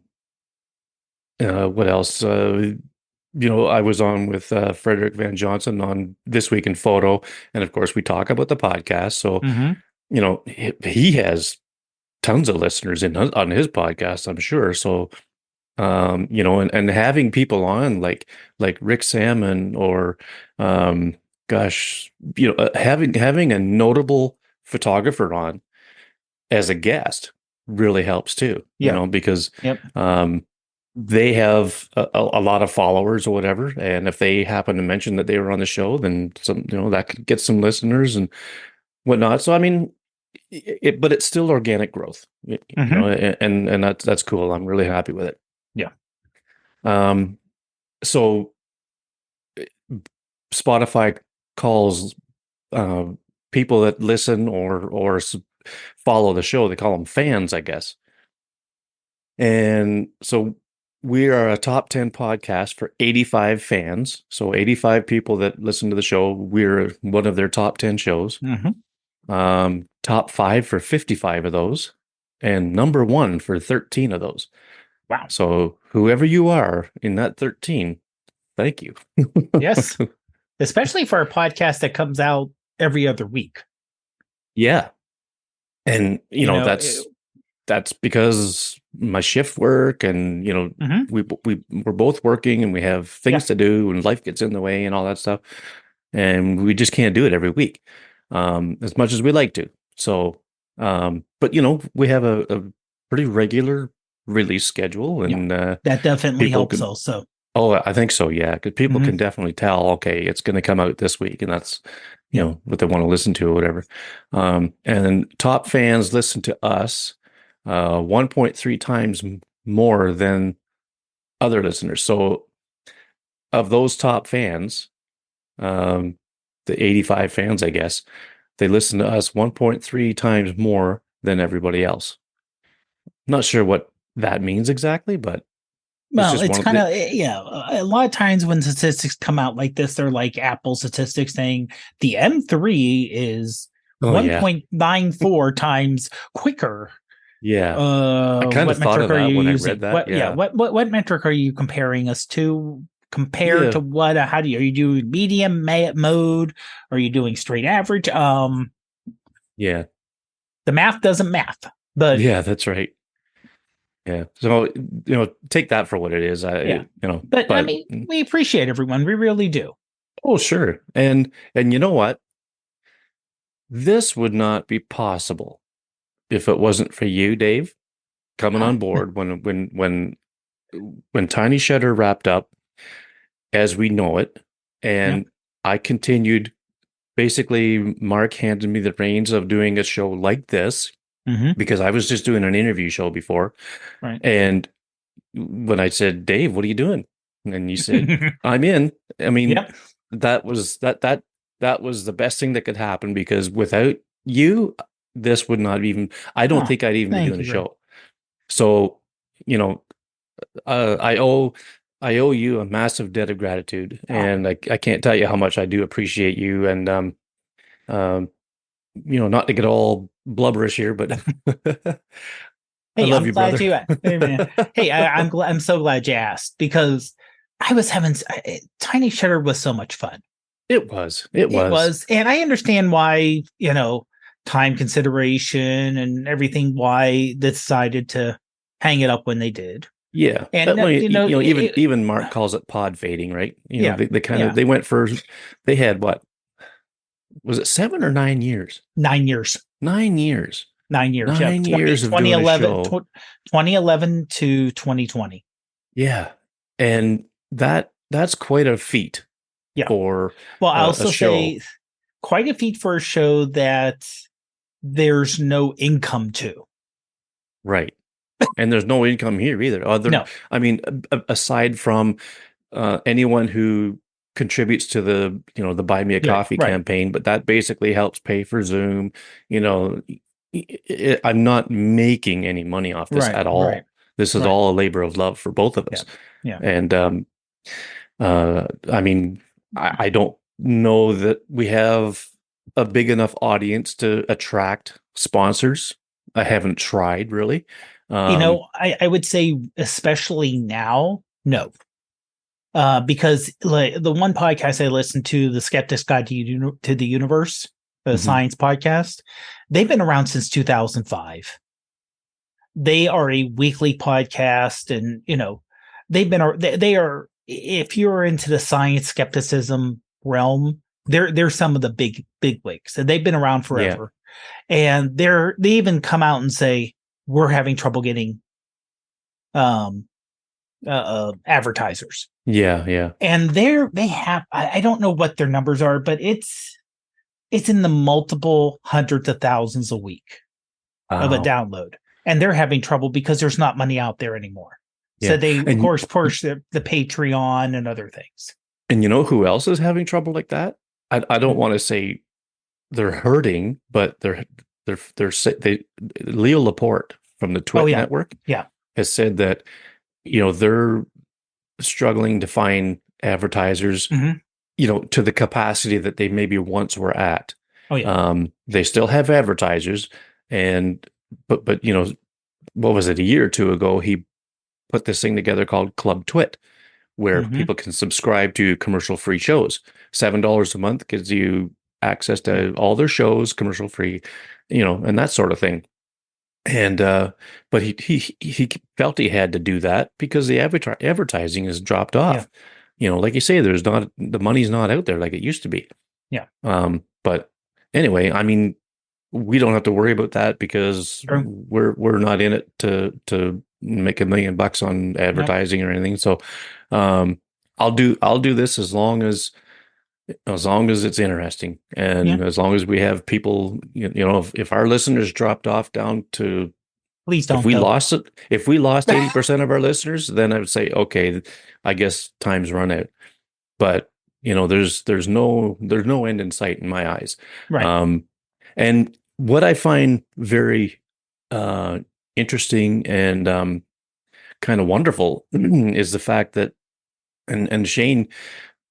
S2: else? I was on with Frederick Van Johnson on This Week in Photo, and of course we talk about the podcast. So, he has tons of listeners on his podcast, I'm sure. So, and having people on like Rick Salmon or, having a notable photographer on as a guest really helps too, because they have a lot of followers or whatever. And if they happen to mention that they were on the show, then that could get some listeners and whatnot. So, I mean, but it's still organic growth, and that's cool. I'm really happy with it.
S1: Yeah.
S2: So Spotify calls people that listen or follow the show, they call them fans, I guess. And so we are a top 10 podcast for 85 fans. So 85 people that listen to the show, we're one of their top 10 shows.
S1: Mm-hmm.
S2: Top 5 for 55 of those, and number 1 for 13 of those.
S1: Wow.
S2: So whoever you are in that 13, thank you.
S1: Yes. Especially for a podcast that comes out every other week.
S2: Yeah. And, that's because my shift work and, we're both working and we have things to do and life gets in the way and all that stuff. And we just can't do it every week as much as we like to. So, but, we have a pretty regular release schedule and
S1: that definitely helps also.
S2: Oh, I think so. Yeah. Because people can definitely tell, okay, it's going to come out this week. And that's, what they want to listen to or whatever. And top fans listen to us 1.3 times more than other listeners. So of those top fans, the 85 fans, I guess, they listen to us 1.3 times more than everybody else. Not sure what that means exactly, but
S1: it's kind of, a lot of times when statistics come out like this, they're like Apple statistics saying the M3 is
S2: Oh yeah.
S1: 1.94 times quicker.
S2: Yeah. I kind of
S1: What
S2: thought
S1: metric
S2: of
S1: are
S2: that
S1: you
S2: when I
S1: using?
S2: read that. Yeah.
S1: What metric are you comparing us to? Compared
S2: Yeah.
S1: to what? Are you doing medium mode? Are you doing straight average?
S2: Yeah.
S1: The math doesn't math, but
S2: Yeah, that's right. Yeah. So, take that for what it is.
S1: yeah. But I
S2: But
S1: mean, we appreciate everyone. We really do.
S2: oh, sure. And you know what? This would not be possible if it wasn't for you, Dave, coming on board when Tiny Shutter wrapped up as we know it,
S1: Yeah.
S2: and I continued. Basically, Mark handed me the reins of doing a show like this
S1: Mm-hmm.
S2: because I was just doing an interview show before.
S1: Right.
S2: And when I said, Dave, what are you doing? And you said, I'm in. I mean,
S1: Yep.
S2: that was the best thing that could happen because without you, this would not even, I don't
S1: Oh,
S2: think I'd even be
S1: thank
S2: doing the
S1: you very.
S2: show. So, you know, I owe you a massive debt of gratitude.
S1: Oh,
S2: And I can't tell you how much I do appreciate you. And um, not to get all blubberish here, but I
S1: hey,
S2: love
S1: I'm
S2: you,
S1: glad
S2: brother.
S1: you. Hey, man. Hey, I'm glad. I'm so glad you asked because I was having Tiny Shutter was so much fun.
S2: It was. It
S1: It
S2: was.
S1: was, and I understand why time consideration and everything why they decided to hang it up when they did.
S2: Yeah.
S1: And
S2: Well,
S1: it,
S2: even Mark calls it pod fading, right?
S1: yeah,
S2: They kind
S1: yeah,
S2: of they went for they had what was it 7 or 9 years?
S1: 9 years.
S2: 9 years.
S1: 9 years. Yeah,
S2: 9 years of doing a
S1: 2011,
S2: show.
S1: 2011 to 2020.
S2: Yeah. And that's quite a feat
S1: Yeah.
S2: for
S1: Well, I
S2: a
S1: also
S2: show.
S1: say quite a feat for a show that there's no income to.
S2: Right. And there's no income here either.
S1: No.
S2: I mean, aside from anyone who contributes to the Buy Me a
S1: Yeah.
S2: Coffee
S1: Right.
S2: campaign, but that basically helps pay for Zoom. You know, I'm not making any money off this
S1: Right.
S2: at
S1: Right.
S2: all. This is
S1: Right.
S2: all a labor of love for both of
S1: Yeah.
S2: us.
S1: Yeah.
S2: And I mean, I don't know that we have a big enough audience to attract sponsors. I haven't tried really.
S1: I would say, especially now, no. Because like the one podcast I listened to, the Skeptic's Guide to the Universe, the
S2: Mhm.
S1: science podcast, they've been around since 2005. They are a weekly podcast, and they are. If you're into the science skepticism realm, they're some of the big wigs, and they've been around
S2: Yeah.
S1: forever. And they even come out and say we're having trouble getting um advertisers.
S2: Yeah, yeah.
S1: And they have I don't know what their numbers are, but it's in the multiple hundreds of thousands a week of a
S2: Wow.
S1: download. And they're having trouble because there's not money out there anymore. So
S2: Yeah.
S1: they of
S2: And
S1: course push the Patreon and other things.
S2: you know who else is having trouble like that? I don't want to say they're hurting, but they Leo Laporte from the
S1: Oh
S2: Twit
S1: yeah.
S2: network
S1: Yeah.
S2: has said that they're struggling to find advertisers,
S1: Mm-hmm.
S2: to the capacity that they maybe once were at.
S1: Oh yeah.
S2: They still have advertisers, and but what was it, a year or two ago, he put this thing together called Club Twit, where
S1: Mm-hmm.
S2: people can subscribe to commercial free shows. $7 a month gives you access to all their shows, commercial free, and that sort of thing. And but he felt he had to do that because the advertising has dropped off. Like you say, the money's not out there like it used to be.
S1: Yeah.
S2: But anyway, I mean, we don't have to worry about that because
S1: True.
S2: we're not in it to make $1 million on
S1: Yep.
S2: advertising or anything. So I'll do this as long as it's interesting,
S1: Yeah.
S2: and as long as we have people, if our listeners dropped off down to,
S1: Please
S2: if
S1: don't
S2: we
S1: though.
S2: lost it, if we lost 80% of our listeners, then I would say, okay, I guess time's run out. But there's no end in sight in my eyes.
S1: Right.
S2: And what I find very interesting and kind of wonderful is the fact that, and Shane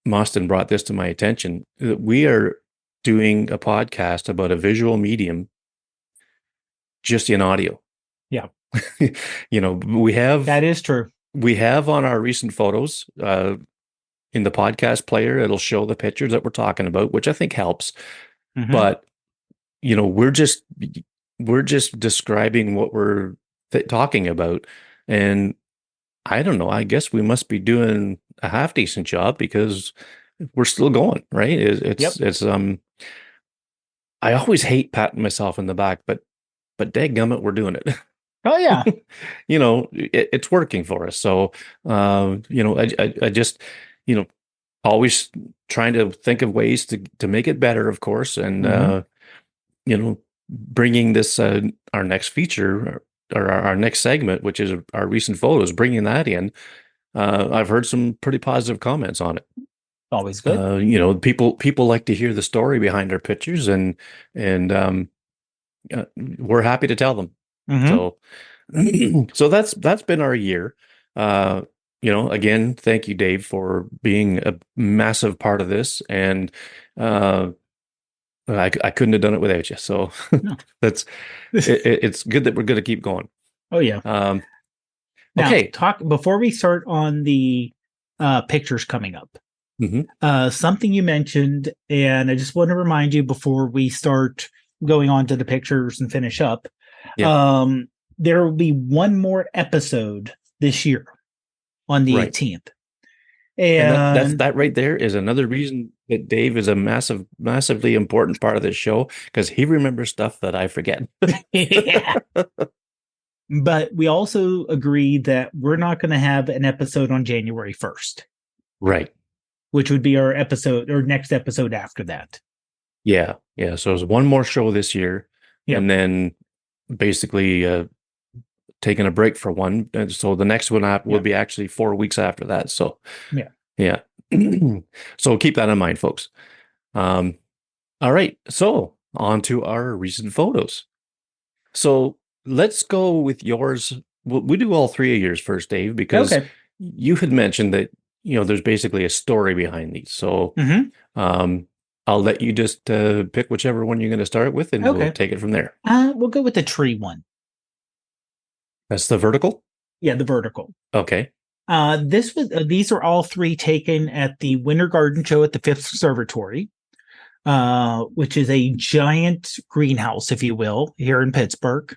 S2: Mostyn brought this to my attention, that we are doing a podcast about a visual medium just in audio.
S1: Yeah.
S2: That
S1: is true.
S2: We have on our recent photos, in the podcast player, it'll show the pictures that we're talking about, which I think helps.
S1: Mm-hmm.
S2: But, we're just describing what we're talking about. And I don't know, I guess we must be doing a half decent job because we're still going, right? It's I always hate patting myself in the back, but dadgummit, we're doing it.
S1: Oh yeah.
S2: It's working for us. So, I just, always trying to think of ways to make it better, of course. And, bringing this, our next feature or our next segment, which is our recent photos, bringing that in. I've heard some pretty positive comments on it.
S1: Always good.
S2: People like to hear the story behind our pictures, and we're happy to tell them.
S1: Mm-hmm.
S2: So that's been our year. Again, thank you, Dave, for being a massive part of this, and I couldn't have done it without you. So
S1: No.
S2: it's good that we're going to keep going.
S1: Oh yeah. Now,
S2: okay.
S1: Before we start on the pictures coming up.
S2: Mm-hmm.
S1: Something you mentioned, and I just want to remind you before we start going on to the pictures and finish up.
S2: Yeah.
S1: There will be one more episode this year on the 18th.
S2: And that right there is another reason that Dave is a massively important part of this show, because he remembers stuff that I forget.
S1: Yeah. But we also agreed that we're not going to have an episode on January 1st.
S2: Right.
S1: Which would be our next episode after that.
S2: Yeah. Yeah. So there's one more show this year. Yep. And then basically taking a break for one. And so the next one will be actually 4 weeks after that. So yeah. So keep that in mind, folks. All right. So on to our recent photos. So let's go with yours. We do all three of yours first, Dave, because you had mentioned that, there's basically a story behind these. So I'll let you just pick whichever one you're going to start with, and we'll take it from there.
S1: We'll go with the tree one.
S2: That's the vertical?
S1: Yeah, the vertical.
S2: Okay.
S1: These are all three taken at the Winter Garden Show at the Fifth Observatory, which is a giant greenhouse, if you will, here in Pittsburgh.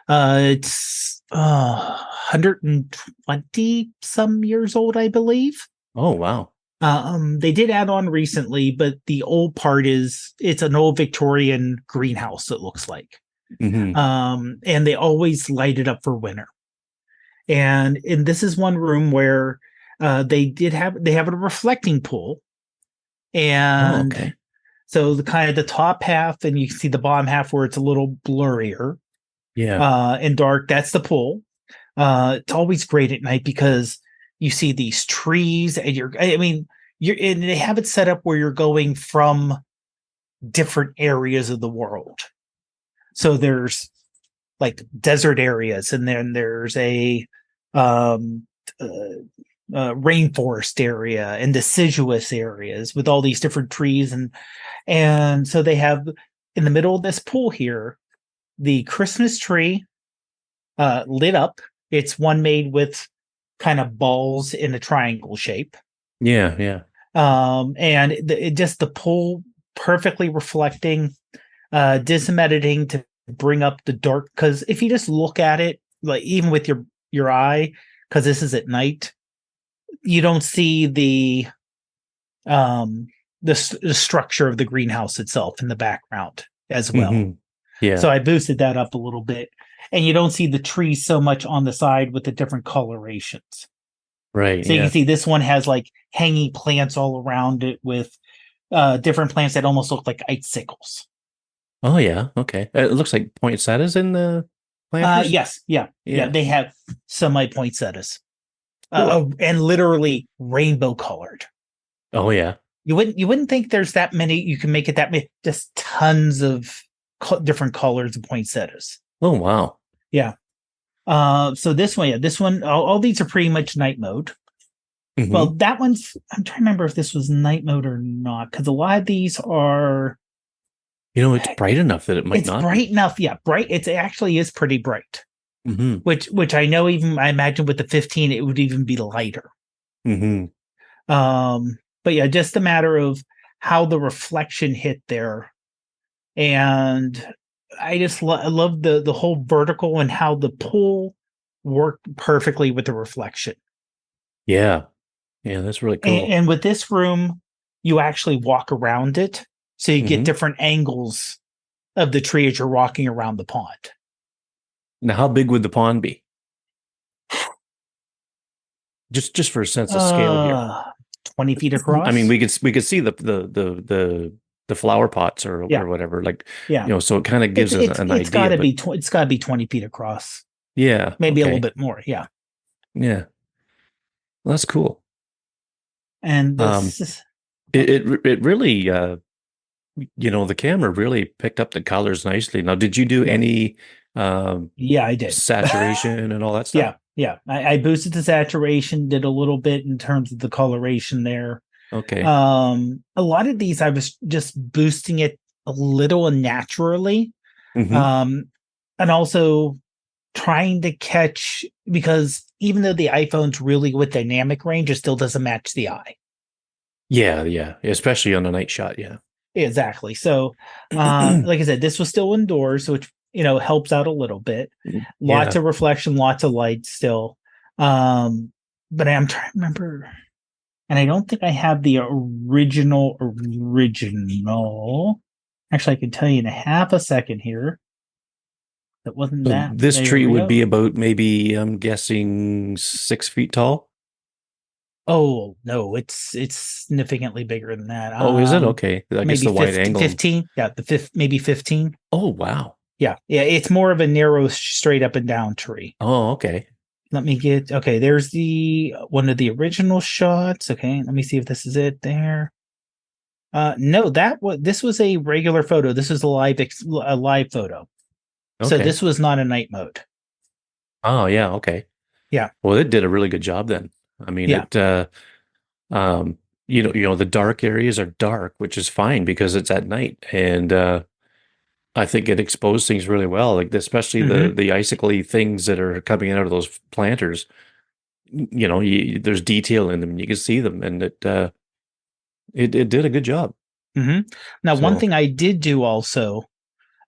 S1: It's 120 some years old, I believe.
S2: Oh, wow.
S1: They did add on recently, but the old part is it's an old Victorian greenhouse, it looks like.
S2: Mm-hmm.
S1: And they always light it up for winter. And this is one room where they have a reflecting pool. And so the top half, and you can see the bottom half where it's a little blurrier.
S2: Yeah.
S1: And dark, that's the pool. It's always great at night because you see these trees, and and they have it set up where you're going from different areas of the world. So there's like desert areas, and then there's a rainforest area and deciduous areas with all these different trees, and so they have in the middle of this pool here the Christmas tree lit up. It's one made with kind of balls in a triangle shape.
S2: Yeah.
S1: And just the pool perfectly reflecting, did some editing to bring up the dark, because if you just look at it, like even with your eye, because this is at night, you don't see the structure of the greenhouse itself in the background as well.
S2: Mm-hmm. Yeah.
S1: So I boosted that up a little bit, and you don't see the trees so much on the side with the different colorations.
S2: Right.
S1: So you can see this one has like hanging plants all around it with different plants that almost look like icicles.
S2: Oh yeah. Okay. It looks like poinsettias in the planters.
S1: Yes. Yeah. They have semi-poinsettias, and literally rainbow colored.
S2: Oh yeah.
S1: You wouldn't think there's that many. You can make it that many. Just tons of different colors of poinsettias.
S2: Oh wow.
S1: Yeah. So this one, all these are pretty much night mode. Mm-hmm. Well, that one's, I'm trying to remember if this was night mode or not, because a lot of these are
S2: It's bright enough that it might
S1: It's
S2: not
S1: bright
S2: be.
S1: enough. Yeah, bright. It actually is pretty bright.
S2: Mm-hmm.
S1: Which I know, even I imagine with the 15 it would even be lighter.
S2: Mm-hmm.
S1: But yeah, just a matter of how the reflection hit there. And I just love the whole vertical and how the pull worked perfectly with the reflection.
S2: Yeah. Yeah, that's really cool.
S1: And with this room, you actually walk around it, so you get
S2: Mm-hmm.
S1: different angles of the tree as you're walking around the pond.
S2: Now, how big would the pond be? Just for a sense of scale here.
S1: 20 feet
S2: I mean,
S1: across.
S2: we could see the flower pots
S1: Yeah,
S2: or whatever, like,
S1: yeah.
S2: so it kind of gives us an
S1: It's got
S2: idea.
S1: to
S2: But
S1: be it's got to be 20 feet across,
S2: yeah,
S1: maybe a little
S2: okay,
S1: bit more. Yeah,
S2: yeah, well, that's cool.
S1: and
S2: Um,
S1: this is,
S2: it really the camera really picked up the colors nicely. Now, did you do
S1: yeah,
S2: any
S1: yeah, I did.
S2: saturation and all that stuff?
S1: Yeah, yeah. I boosted the saturation, did a little bit in terms of the coloration there.
S2: Okay.
S1: A lot of these I was just boosting it a little naturally,
S2: Mm-hmm.
S1: um, and also trying to catch, because even though the iPhone's really with dynamic range, it still doesn't match the eye.
S2: Yeah, yeah, especially on a night shot. Yeah.
S1: Exactly. So, like I said, this was still indoors, which helps out a little bit. Lots
S2: Yeah.
S1: of reflection, lots of light still. But I'm trying to remember, and I don't think I have the original. Actually, I can tell you in a half a second here. That wasn't
S2: So
S1: that.
S2: this
S1: There
S2: tree
S1: we
S2: would be
S1: go.
S2: about, maybe, I'm guessing, 6 feet tall.
S1: Oh no, it's significantly bigger than that.
S2: Oh, is it? Okay. I guess
S1: Maybe
S2: the wide
S1: 15,
S2: angle.
S1: 15. Yeah, the fifth, maybe 15.
S2: Oh, wow.
S1: Yeah, yeah. It's more of a narrow, straight up and down tree.
S2: Oh, okay.
S1: Let me get, okay. There's the one of the original shots. Okay, let me see if this is it there. No, this was a regular photo. This is a live photo. So
S2: Okay.
S1: this was not a night mode.
S2: Oh, yeah. Okay.
S1: Yeah,
S2: Well, it did a really good job then. I mean,
S1: yeah.
S2: um, the dark areas are dark, which is fine because it's at night. And, I think it exposed things really well, like especially the
S1: Hmm.
S2: the icicly things that are coming out of those planters. There's detail in them, and you can see them, and it did a good job.
S1: Hmm. Now, one
S2: So,
S1: thing I did do also,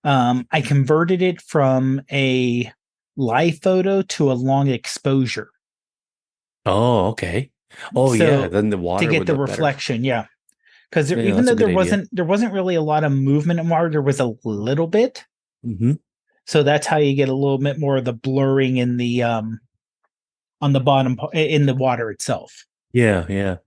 S1: I converted it from a live photo to a long exposure.
S2: oh, okay. Oh, yeah.
S1: So
S2: Then the
S1: to
S2: water
S1: get
S2: would
S1: the
S2: look better.
S1: reflection, yeah. Because
S2: Yeah,
S1: even
S2: that's
S1: though
S2: a good idea.
S1: there wasn't really a lot of movement in water, there was a little bit.
S2: Hmm.
S1: So that's how you get a little bit more of the blurring in the on the bottom in the water itself.
S2: Yeah, yeah,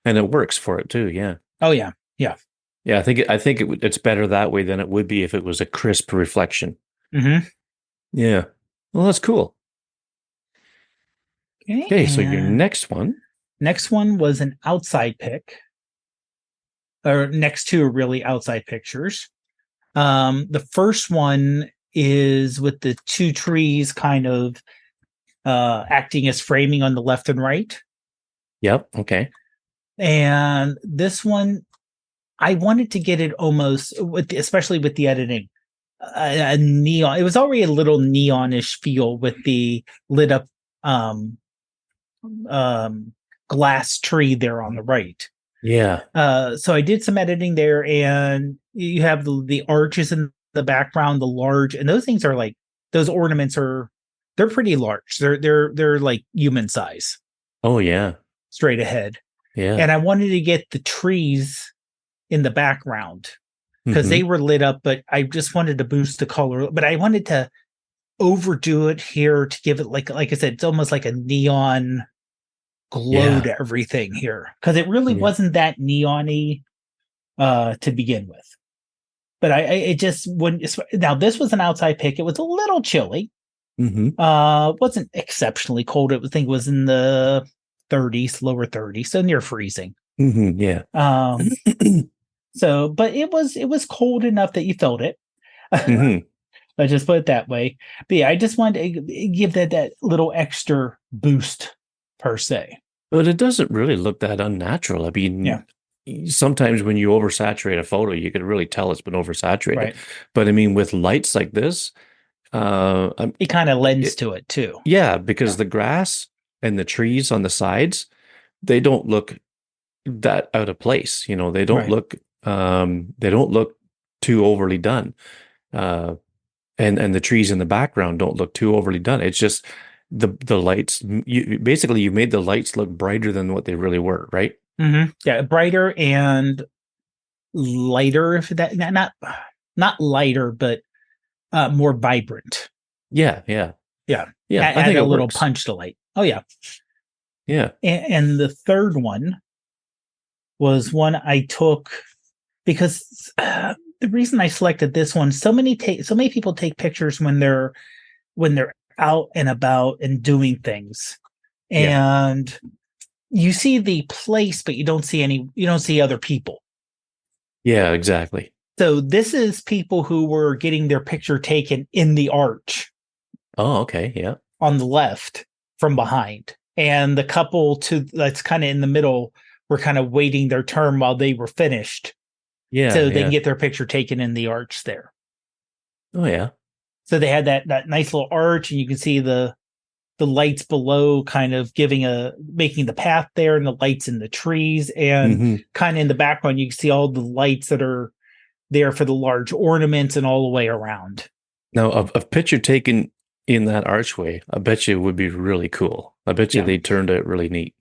S2: and it works for it too. Yeah,
S1: Oh yeah, yeah.
S2: yeah. It's better that way than it would be if it was a crisp reflection.
S1: Hmm.
S2: Yeah. Well, that's cool.
S1: Okay,
S2: Okay, so your
S1: and
S2: next one.
S1: next one was an outside pick, or next two are really outside pictures. The first one is with the two trees kind of acting as framing on the left and right.
S2: Yep. Okay.
S1: And this one, I wanted to get it almost especially with the editing, a neon. It was already a little neonish feel with the lit up um, um, glass tree there on the right.
S2: Yeah.
S1: So I did some editing there, and you have the arches in the background, the large, and those things are like, those ornaments are, they're pretty large. They're like human size,
S2: Oh, yeah.
S1: straight ahead.
S2: Yeah.
S1: And I wanted to get the trees in the background because
S2: Hmm.
S1: they were lit up, but I just wanted to boost the color. But I wanted to overdo it here to give it, like I said, it's almost like a neon glow
S2: Yeah.
S1: to everything here, because it really
S2: Yeah.
S1: wasn't that neon-y to begin with. But I it just wouldn't. Now this was an outside pick. It was a little chilly.
S2: Hmm.
S1: Wasn't exceptionally cold. I think it was in the 30s, lower 30s, so near freezing.
S2: Hmm. Yeah.
S1: Um, so, but it was cold enough that you felt it.
S2: Hmm.
S1: Let's just put it that way. But yeah, I just wanted to give that little extra boost per se.
S2: But it doesn't really look that unnatural. I
S1: Yeah.
S2: mean, sometimes when you oversaturate a photo, you could really tell it's been oversaturated.
S1: Right.
S2: But I mean, with lights like this,
S1: It kind of lends to it too.
S2: yeah, because
S1: Yeah.
S2: the grass and the trees on the sides, they don't look that out of place. You know,
S1: Right.
S2: they don't look too overly done. Uh, and the trees in the background don't look too overly done. It's just the lights. You made the lights look brighter than what they really were, right?
S1: Yeah, brighter and lighter. If that not lighter, but more vibrant.
S2: Yeah, yeah,
S1: Yeah,
S2: yeah. I
S1: add
S2: think
S1: a
S2: it
S1: little
S2: works.
S1: punch to light. Oh yeah,
S2: Yeah,
S1: and the third one was one I took because the reason I selected this one. So many people take pictures when they're out and about and doing things,
S2: yeah,
S1: and you see the place, but you don't see other people.
S2: yeah. Exactly.
S1: So this is people who were getting their picture taken in the arch
S2: Oh, okay. Yeah.
S1: on the left from behind. And the couple to that's kind of in the middle were kind of waiting their turn while they were finished
S2: Yeah,
S1: so they can
S2: yeah.
S1: get their picture taken in the arch there.
S2: Oh, yeah.
S1: So they had that nice little arch and you can see the lights below kind of making the path there and the lights in the trees and
S2: Hmm.
S1: kind of in the background you can see all the lights that are there for the large ornaments and all the way around.
S2: Now, a picture taken in that archway, I bet you would be really cool. I bet you
S1: Yeah.
S2: they turned out really neat.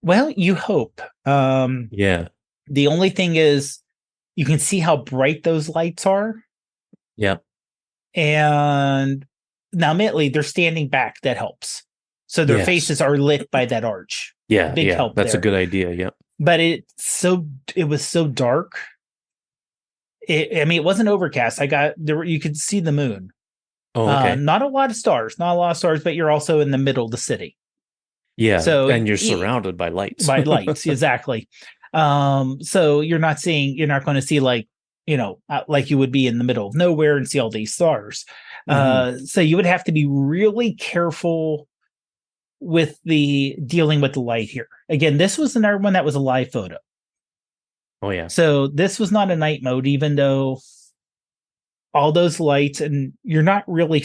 S1: Well, you hope.
S2: Yeah.
S1: The only thing is you can see how bright those lights are.
S2: Yeah.
S1: And now, admittedly, they're standing back. That helps. So their
S2: Yes.
S1: faces are lit by that arch.
S2: Yeah.
S1: Big
S2: Yeah.
S1: help
S2: That's a
S1: there.
S2: good idea. Yeah.
S1: But it was so dark. I mean, it wasn't overcast. You could see the moon.
S2: Oh, okay.
S1: Not a lot of stars, not a lot of stars, but you're also in the middle of the city.
S2: Yeah.
S1: So
S2: And you're surrounded by lights.
S1: by lights, exactly. So you're not going to see like, like you would be in the middle of nowhere and see all these stars.
S2: Hmm.
S1: So you would have to be really careful with the dealing with the light here. Again, this was another one that was a live photo.
S2: Oh, yeah.
S1: So this was not a night mode, even though all those lights and I'm not really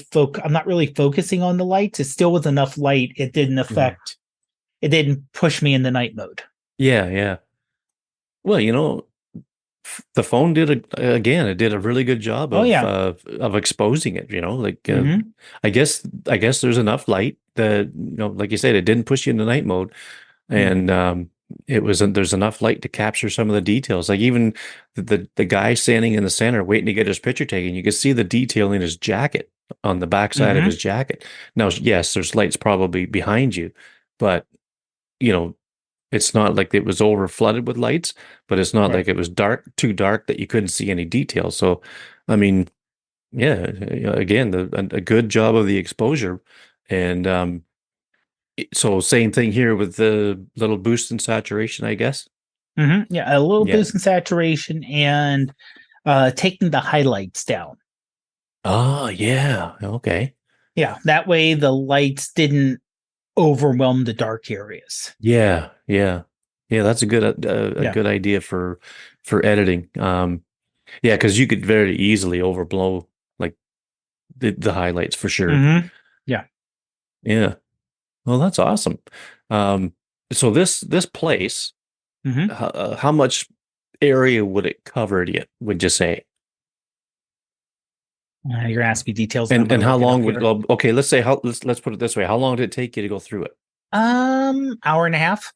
S1: focusing on the lights. It still was enough light.
S2: Mhm.
S1: It didn't push me into night mode.
S2: Yeah. Yeah. Well, the phone again, it did a really good job
S1: Oh yeah.
S2: of exposing it, like
S1: Hmm.
S2: I guess there's enough light that, like you said, it didn't push you into night mode.
S1: Yeah.
S2: And there's enough light to capture some of the details. Like even the guy standing in the center waiting to get his picture taken, you can see the detail in his jacket on the backside of his
S1: Hmm.
S2: jacket. Now, yes, there's lights probably behind you, but you know, it's not like it was over flooded with lights, but it's not
S1: Right.
S2: like it was too dark that you couldn't see any detail. So, I mean, yeah, again, a good job of the exposure. And so same thing here with the little boost in saturation, I guess.
S1: Yeah, a little
S2: Yeah.
S1: boost in saturation and taking the highlights down.
S2: Oh, yeah. Okay.
S1: Yeah, that way the lights didn't overwhelm the dark areas.
S2: Yeah, yeah. Yeah, that's a
S1: Yeah.
S2: good idea for editing. Yeah, because you could very easily overblow like the highlights for sure.
S1: Yeah.
S2: Yeah. Well, that's awesome. Um, so this place,
S1: Hmm.
S2: how much area would it cover, would you say?
S1: You're asking me details, and I'm going
S2: And
S1: to
S2: how
S1: look it up
S2: long would
S1: here.
S2: well, okay, let's put it this way. How long did it take you to go through it?
S1: Hour and a half.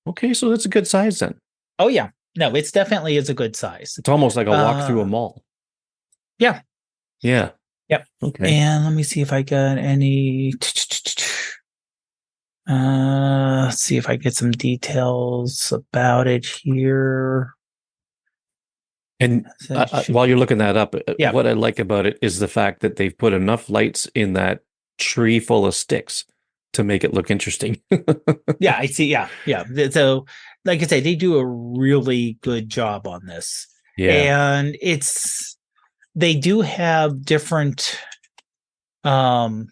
S2: Okay, so that's a good size then.
S1: Oh yeah, no, it's definitely is a good size.
S2: It's almost like a walk through a
S1: Uh,
S2: mall.
S1: yeah,
S2: Yeah.
S1: yep.
S2: Okay.
S1: And let me see if I got any. Let's see if I get some details about it here.
S2: And
S1: So it should
S2: while you're
S1: be.
S2: looking that up,
S1: Yeah,
S2: what I like about it is the fact that they've put enough lights in that tree full of sticks to make it look interesting.
S1: yeah, I see. Yeah, yeah. So, like I say, they do a really good job on this,
S2: Yeah.
S1: and they do have different. Um,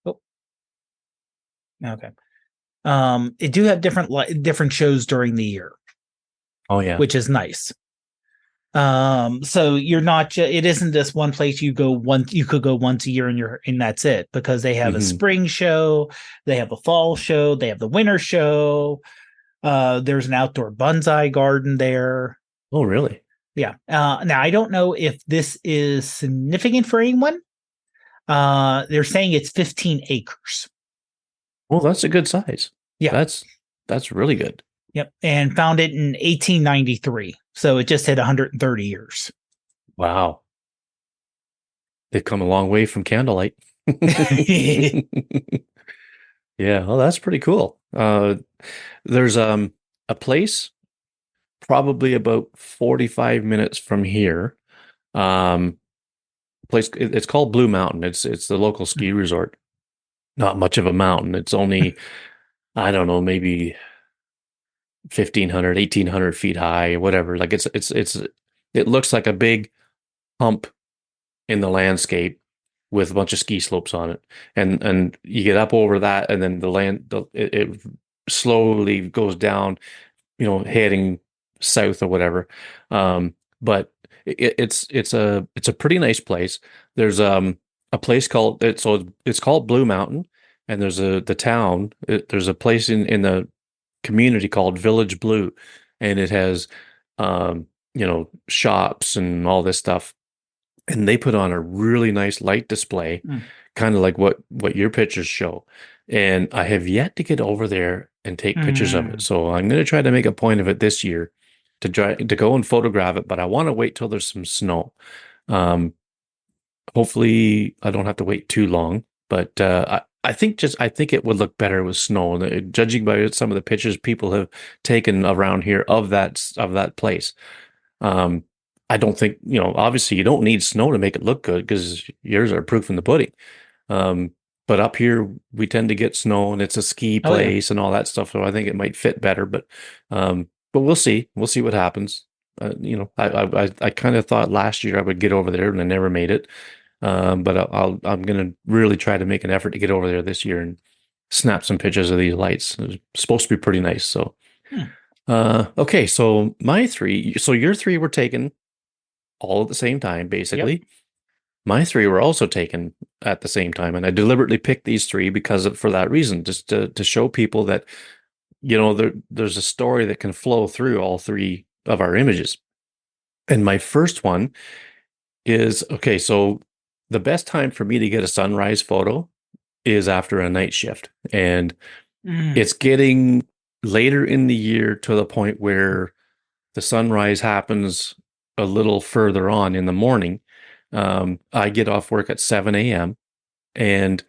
S1: oh, okay. It do have different shows during the year,
S2: Oh yeah.
S1: which is nice. So you're not it isn't just one place you could go once a year and that's it, because they have a
S2: Mhm.
S1: spring show, they have a fall show, they have the winter show. There's an outdoor bonsai garden there.
S2: Oh really?
S1: Yeah. Now I don't know if this is significant for anyone. They're saying it's 15 acres.
S2: Well, that's a good size.
S1: Yeah.
S2: That's really good.
S1: Yep. And founded in 1893. So it just hit 130 years.
S2: Wow. They've come a long way from candlelight. Yeah, well, that's pretty cool. There's a place probably about 45 minutes from here. It's called Blue Mountain. It's the local ski resort. Not much of a mountain. It's only, I don't know, maybe 1,500, 1,800 feet high, whatever. Like it looks like a big hump in the landscape with a bunch of ski slopes on it. And you get up over that, and then it slowly goes down, heading south or whatever. But it's a pretty nice place. There's a place called it's called Blue Mountain, and there's there's a place in the community called Village Blue, and it has shops and all this stuff, and they put on a really nice light display, kind of like what your pictures show. And I have yet to get over there and take pictures of it. So I'm going to try to make a point of it this year to go and photograph it, but I want to wait till there's some snow. Hopefully I don't have to wait too long, but I think it would look better with snow. Judging by some of the pictures people have taken around here of that place. I don't think, obviously you don't need snow to make it look good, because yours are proof in the pudding. But up here we tend to get snow, and it's a ski place and all that stuff. So I think it might fit better, but we'll see. We'll see what happens. I kind of thought last year I would get over there, and I never made it. But I'm going to really try to make an effort to get over there this year and snap some pictures of these lights. It's supposed to be pretty nice. So, okay. So your three were taken all at the same time, basically. Yep. My three were also taken at the same time, and I deliberately picked these three for that reason, just to show people that, there's a story that can flow through all three of our images. And my first one is, okay, so the best time for me to get a sunrise photo is after a night shift, and it's getting later in the year to the point where the sunrise happens a little further on in the morning. I get off work at 7 a.m. and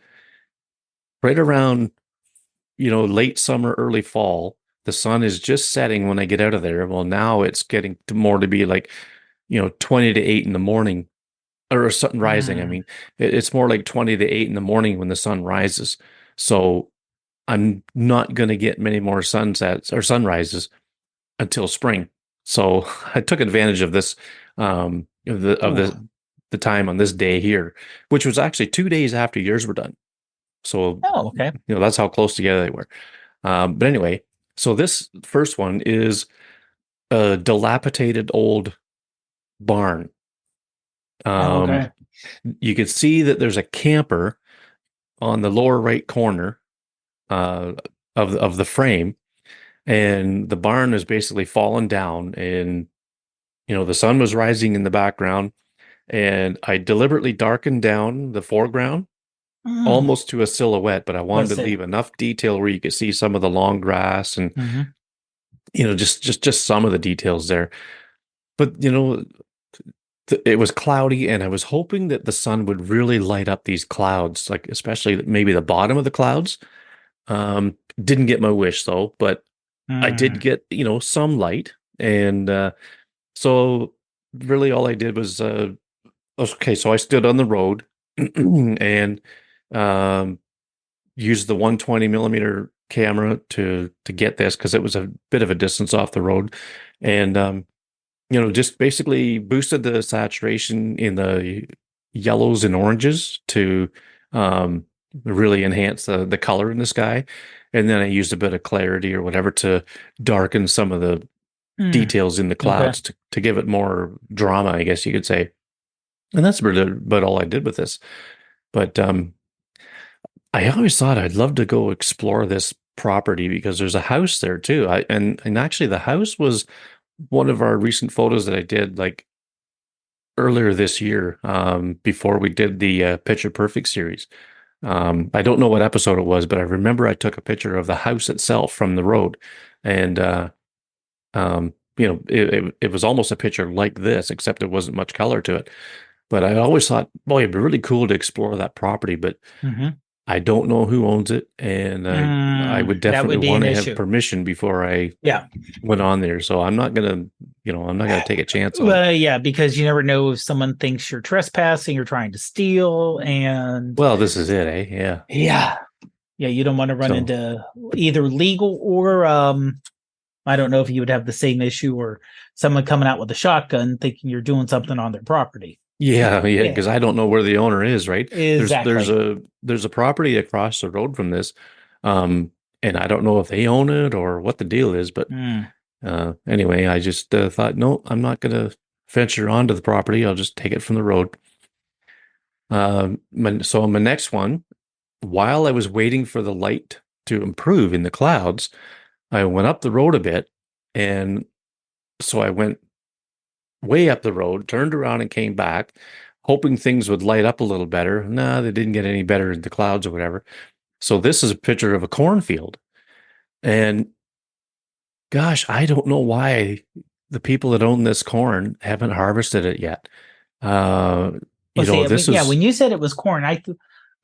S2: right around, late summer, early fall, the sun is just setting when I get out of there. Well, now it's getting more to be like, 20 to 8 in the morning, or sun rising. I mean, it's more like 20 to 8 in the morning when the sun rises. So I'm not going to get many more sunsets or sunrises until spring. So I took advantage of this, of the time on this day here, which was actually 2 days after yours were done. So,
S1: okay.
S2: That's how close together they were. But anyway, so this first one is a dilapidated old barn.
S1: Okay.
S2: You can see that there's a camper on the lower right corner of the frame, and the barn is basically fallen down, and the sun was rising in the background, and I deliberately darkened down the foreground almost to a silhouette, but I wanted to leave enough detail where you could see some of the long grass and just some of the details there. But it was cloudy, and I was hoping that the sun would really light up these clouds, like especially maybe the bottom of the clouds. Didn't get my wish though, but I did get, some light. And so really all I did was, okay, so I stood on the road and used the 120 millimeter camera to get this, because it was a bit of a distance off the road. And just basically boosted the saturation in the yellows and oranges to really enhance the color in the sky. and then I used a bit of clarity or whatever to darken some of the
S1: Mm,
S2: details in the
S1: okay.
S2: clouds to give it more drama, I guess you could say. And that's really about all I did with this. But I always thought I'd love to go explore this property because there's a house there too. And actually the house was one of our recent photos that I did like earlier this year, before we did the Picture Perfect series. I don't know what episode it was, but I remember I took a picture of the house itself from the road, and it was almost a picture like this, except it wasn't much color to it. But I always thought, boy, it'd be really cool to explore that property, but
S1: Hmm.
S2: I don't know who owns it, and I would
S1: That
S2: definitely
S1: would be
S2: want
S1: an
S2: to have
S1: issue.
S2: permission before I
S1: Yeah.
S2: went on there. So I'm not gonna take a chance on it.
S1: Well, yeah, because you never know if someone thinks you're trespassing, you're trying to steal, and
S2: Well, this is it, eh? Yeah.
S1: yeah, yeah, you don't want to run
S2: So
S1: into either legal or I don't know if you would have the same issue or someone coming out with a shotgun thinking you're doing something on their property.
S2: yeah, yeah,
S1: Yeah,
S2: because I don't know where the owner is, right? There's
S1: exactly.
S2: a property across the road from this, um, and I don't know if they own it or what the deal is, but
S1: Mm.
S2: anyway, I just thought, no, I'm not gonna venture onto the property. I'll just take it from the road. So on my next one, while I was waiting for the light to improve in the clouds, I went up the road a bit, and so I went way up the road, turned around and came back, hoping things would light up a little better. Nah, they didn't get any better in the clouds or whatever. So this is a picture of a cornfield. And gosh, I don't know why the people that own this corn haven't harvested it yet. Uh,
S1: Well, see,
S2: this
S1: yeah,
S2: is,
S1: when you said it was corn, I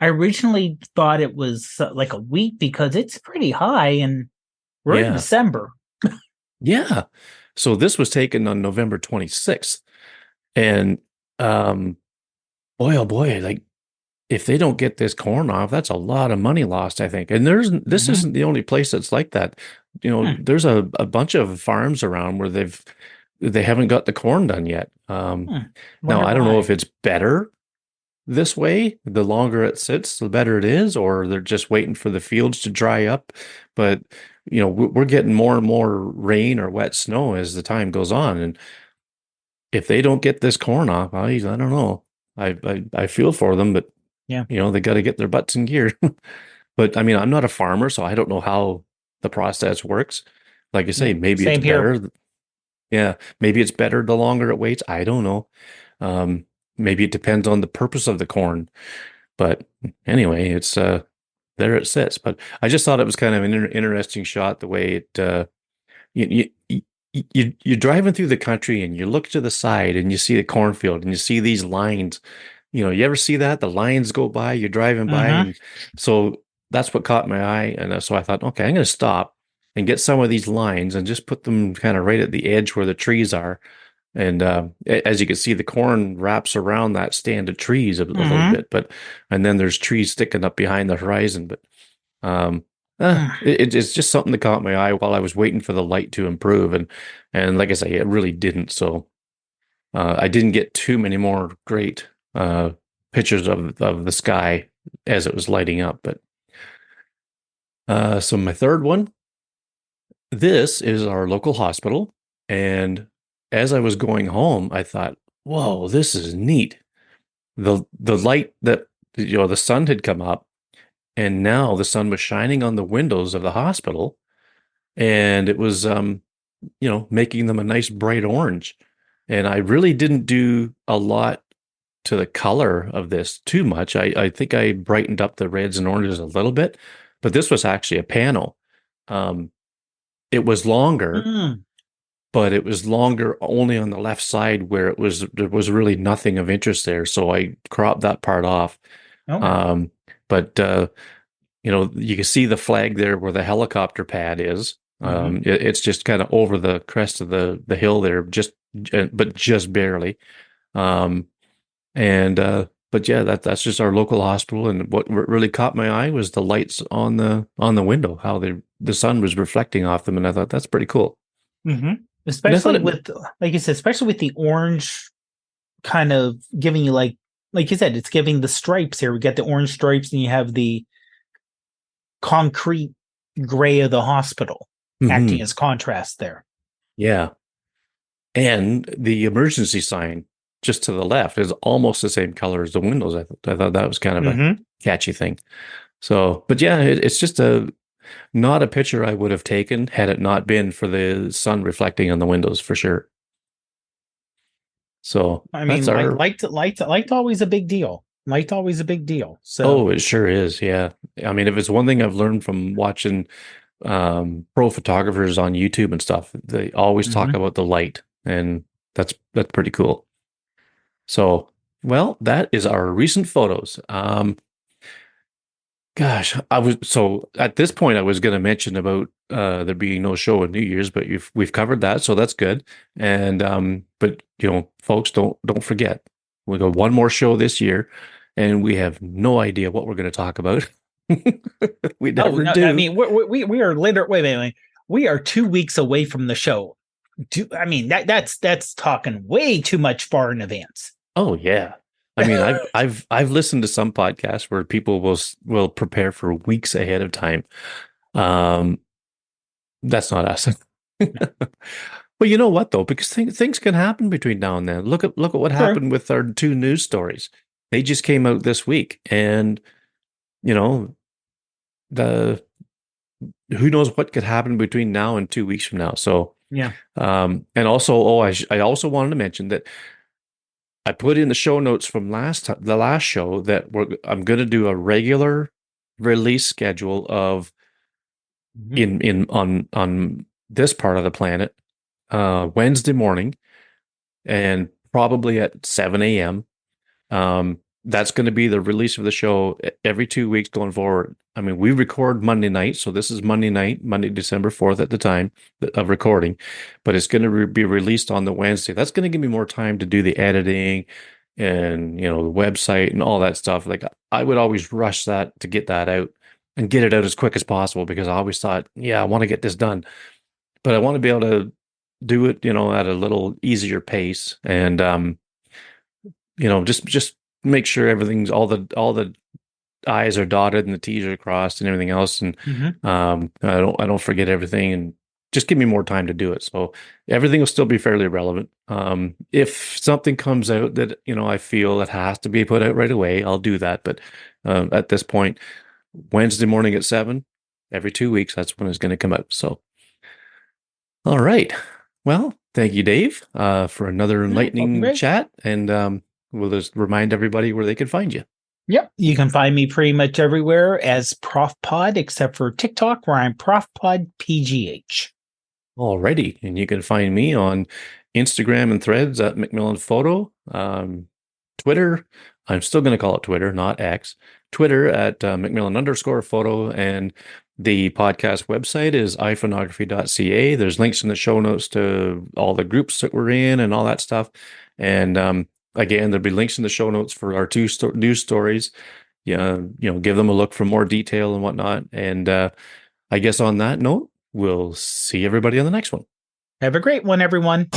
S1: originally thought it was like a wheat because it's pretty high and we're in
S2: yeah,
S1: December.
S2: yeah. So this was taken on November 26th. And um, boy, oh boy, like if they don't get this corn off, that's a lot of money lost, I think. And this
S1: Hmm.
S2: isn't the only place that's like that.
S1: Hmm.
S2: There's a bunch of farms around where they haven't got the corn done yet.
S1: Hmm.
S2: Now
S1: Wonder
S2: I don't know
S1: why.
S2: if it's better this way. The longer it sits, the better it is, or they're just waiting for the fields to dry up. But we're getting more and more rain or wet snow as the time goes on, and if they don't get this corn off, I don't know. I feel for them, but
S1: Yeah.
S2: they got to get their butts in gear. But I mean, I'm not a farmer, so I don't know how the process works. Like I say,
S1: Yeah.
S2: maybe it's
S1: Same here.
S2: better. Yeah, maybe it's better the longer it waits. I don't know. Maybe it depends on the purpose of the corn. But anyway, it's there it sits. But I just thought it was kind of an interesting shot the way it you're driving through the country and you look to the side and you see the cornfield and you see these lines. You ever see that? The lines go by, you're driving by,
S1: Hmm.
S2: and so that's what caught my eye. And so I thought, okay, I'm going to stop and get some of these lines and just put them kind of right at the edge where the trees are. And as you can see, the corn wraps around that stand of trees a little
S1: Hmm.
S2: bit, and then there's trees sticking up behind the horizon. But um,
S1: Hmm.
S2: it's just something that caught my eye while I was waiting for the light to improve, and like I say, it really didn't. So I didn't get too many more great uh, pictures of the sky as it was lighting up. But so my third one, this is our local hospital, and as I was going home, I thought, "Whoa, this is neat." The light that the sun had come up, and now the sun was shining on the windows of the hospital, and it was making them a nice bright orange. And I really didn't do a lot to the color of this too much. I think I brightened up the reds and oranges a little bit, but this was actually a panel. Um, it was longer,
S1: Hmm.
S2: but it was longer only on the left side where there was really nothing of interest there. So I cropped that part off.
S1: Okay.
S2: Um, but you can see the flag there where the helicopter pad is.
S1: Hmm.
S2: It's just kind of over the crest of the hill there, but just barely. Um, and but yeah, that's just our local hospital. And what really caught my eye was the lights on the window, how the sun was reflecting off them, and I thought that's pretty cool.
S1: Hmm.
S2: And I thought
S1: Especially with, like you said, especially with the orange kind of giving you like you said, it's giving the stripes here. We get the orange stripes and you have the concrete gray of the hospital, acting
S2: Mhm.
S1: as contrast there.
S2: Yeah. And the emergency sign just to the left is almost the same color as the windows. I thought that was kind of a
S1: Mm-hmm.
S2: catchy thing. So, but yeah, it's just not a picture I would have taken had it not been for the sun reflecting on the windows for sure. So
S1: I
S2: that's
S1: mean,
S2: our,
S1: light always a big deal. Light always a big deal. So
S2: oh, it sure is. Yeah. I mean, if it's one thing I've learned from watching pro photographers on YouTube and stuff, they always talk
S1: mhm.
S2: about the light, and that's pretty cool. So, well, that is our recent photos. Gosh, I was so at this point I was going to mention about there being no show on New Year's, but we've covered that, so that's good. And but folks, don't forget, we got one more show this year, and we have no idea what we're going to talk about. We
S1: Oh
S2: never
S1: no, I
S2: do.
S1: mean we are literally wait. We are 2 weeks away from the show. I mean that's talking way too much far in advance.
S2: Oh yeah. I mean, I've listened to some podcasts where people will prepare for weeks ahead of time. Um, that's not us. Well, you know what though, because things can happen between now and then. Look at what
S1: Sure.
S2: happened with our two news stories. They just came out this week, and you know the who knows what could happen between now and 2 weeks from now. So,
S1: Yeah.
S2: and also, I also wanted to mention that I put in the show notes from the last show that I'm going to do a regular release schedule of
S1: Mhm.
S2: on this part of the planet Wednesday morning and probably at 7 a.m. That's going to be the release of the show every 2 weeks going forward. I mean, we record Monday night, so this is Monday night, Monday, December 4th at the time of recording, but it's going to be released on the Wednesday. That's going to give me more time to do the editing and, the website and all that stuff. Like I would always rush that to get that out and get it out as quick as possible because I always thought, yeah, I want to get this done, but I want to be able to do it, at a little easier pace and, just make sure everything's all the I's are dotted and the T's are crossed and everything else. And
S1: Mhm.
S2: I don't forget everything and just give me more time to do it. So everything will still be fairly relevant. If something comes out that, I feel it has to be put out right away, I'll do that. But at this point, Wednesday morning at 7, every 2 weeks, that's when it's going to come out. So, all right. Well, thank you, Dave, for another
S1: Yeah, welcome,
S2: enlightening
S1: Greg.
S2: chat. And we'll just remind everybody where they can find you.
S1: Yep. You can find me pretty much everywhere as Prof Pod, except for TikTok, where I'm Prof Pod PGH.
S2: Alrighty. And you can find me on Instagram and Threads at Macmillan Photo. Twitter, I'm still going to call it Twitter, not X. Twitter at Macmillan_photo. And the podcast website is iPhoneography.ca. There's links in the show notes to all the groups that we're in and all that stuff. And again, there'll be links in the show notes for our two news stories. Yeah, give them a look for more detail and whatnot. And I guess on that note, we'll see everybody on the next one.
S1: Have a great one, everyone.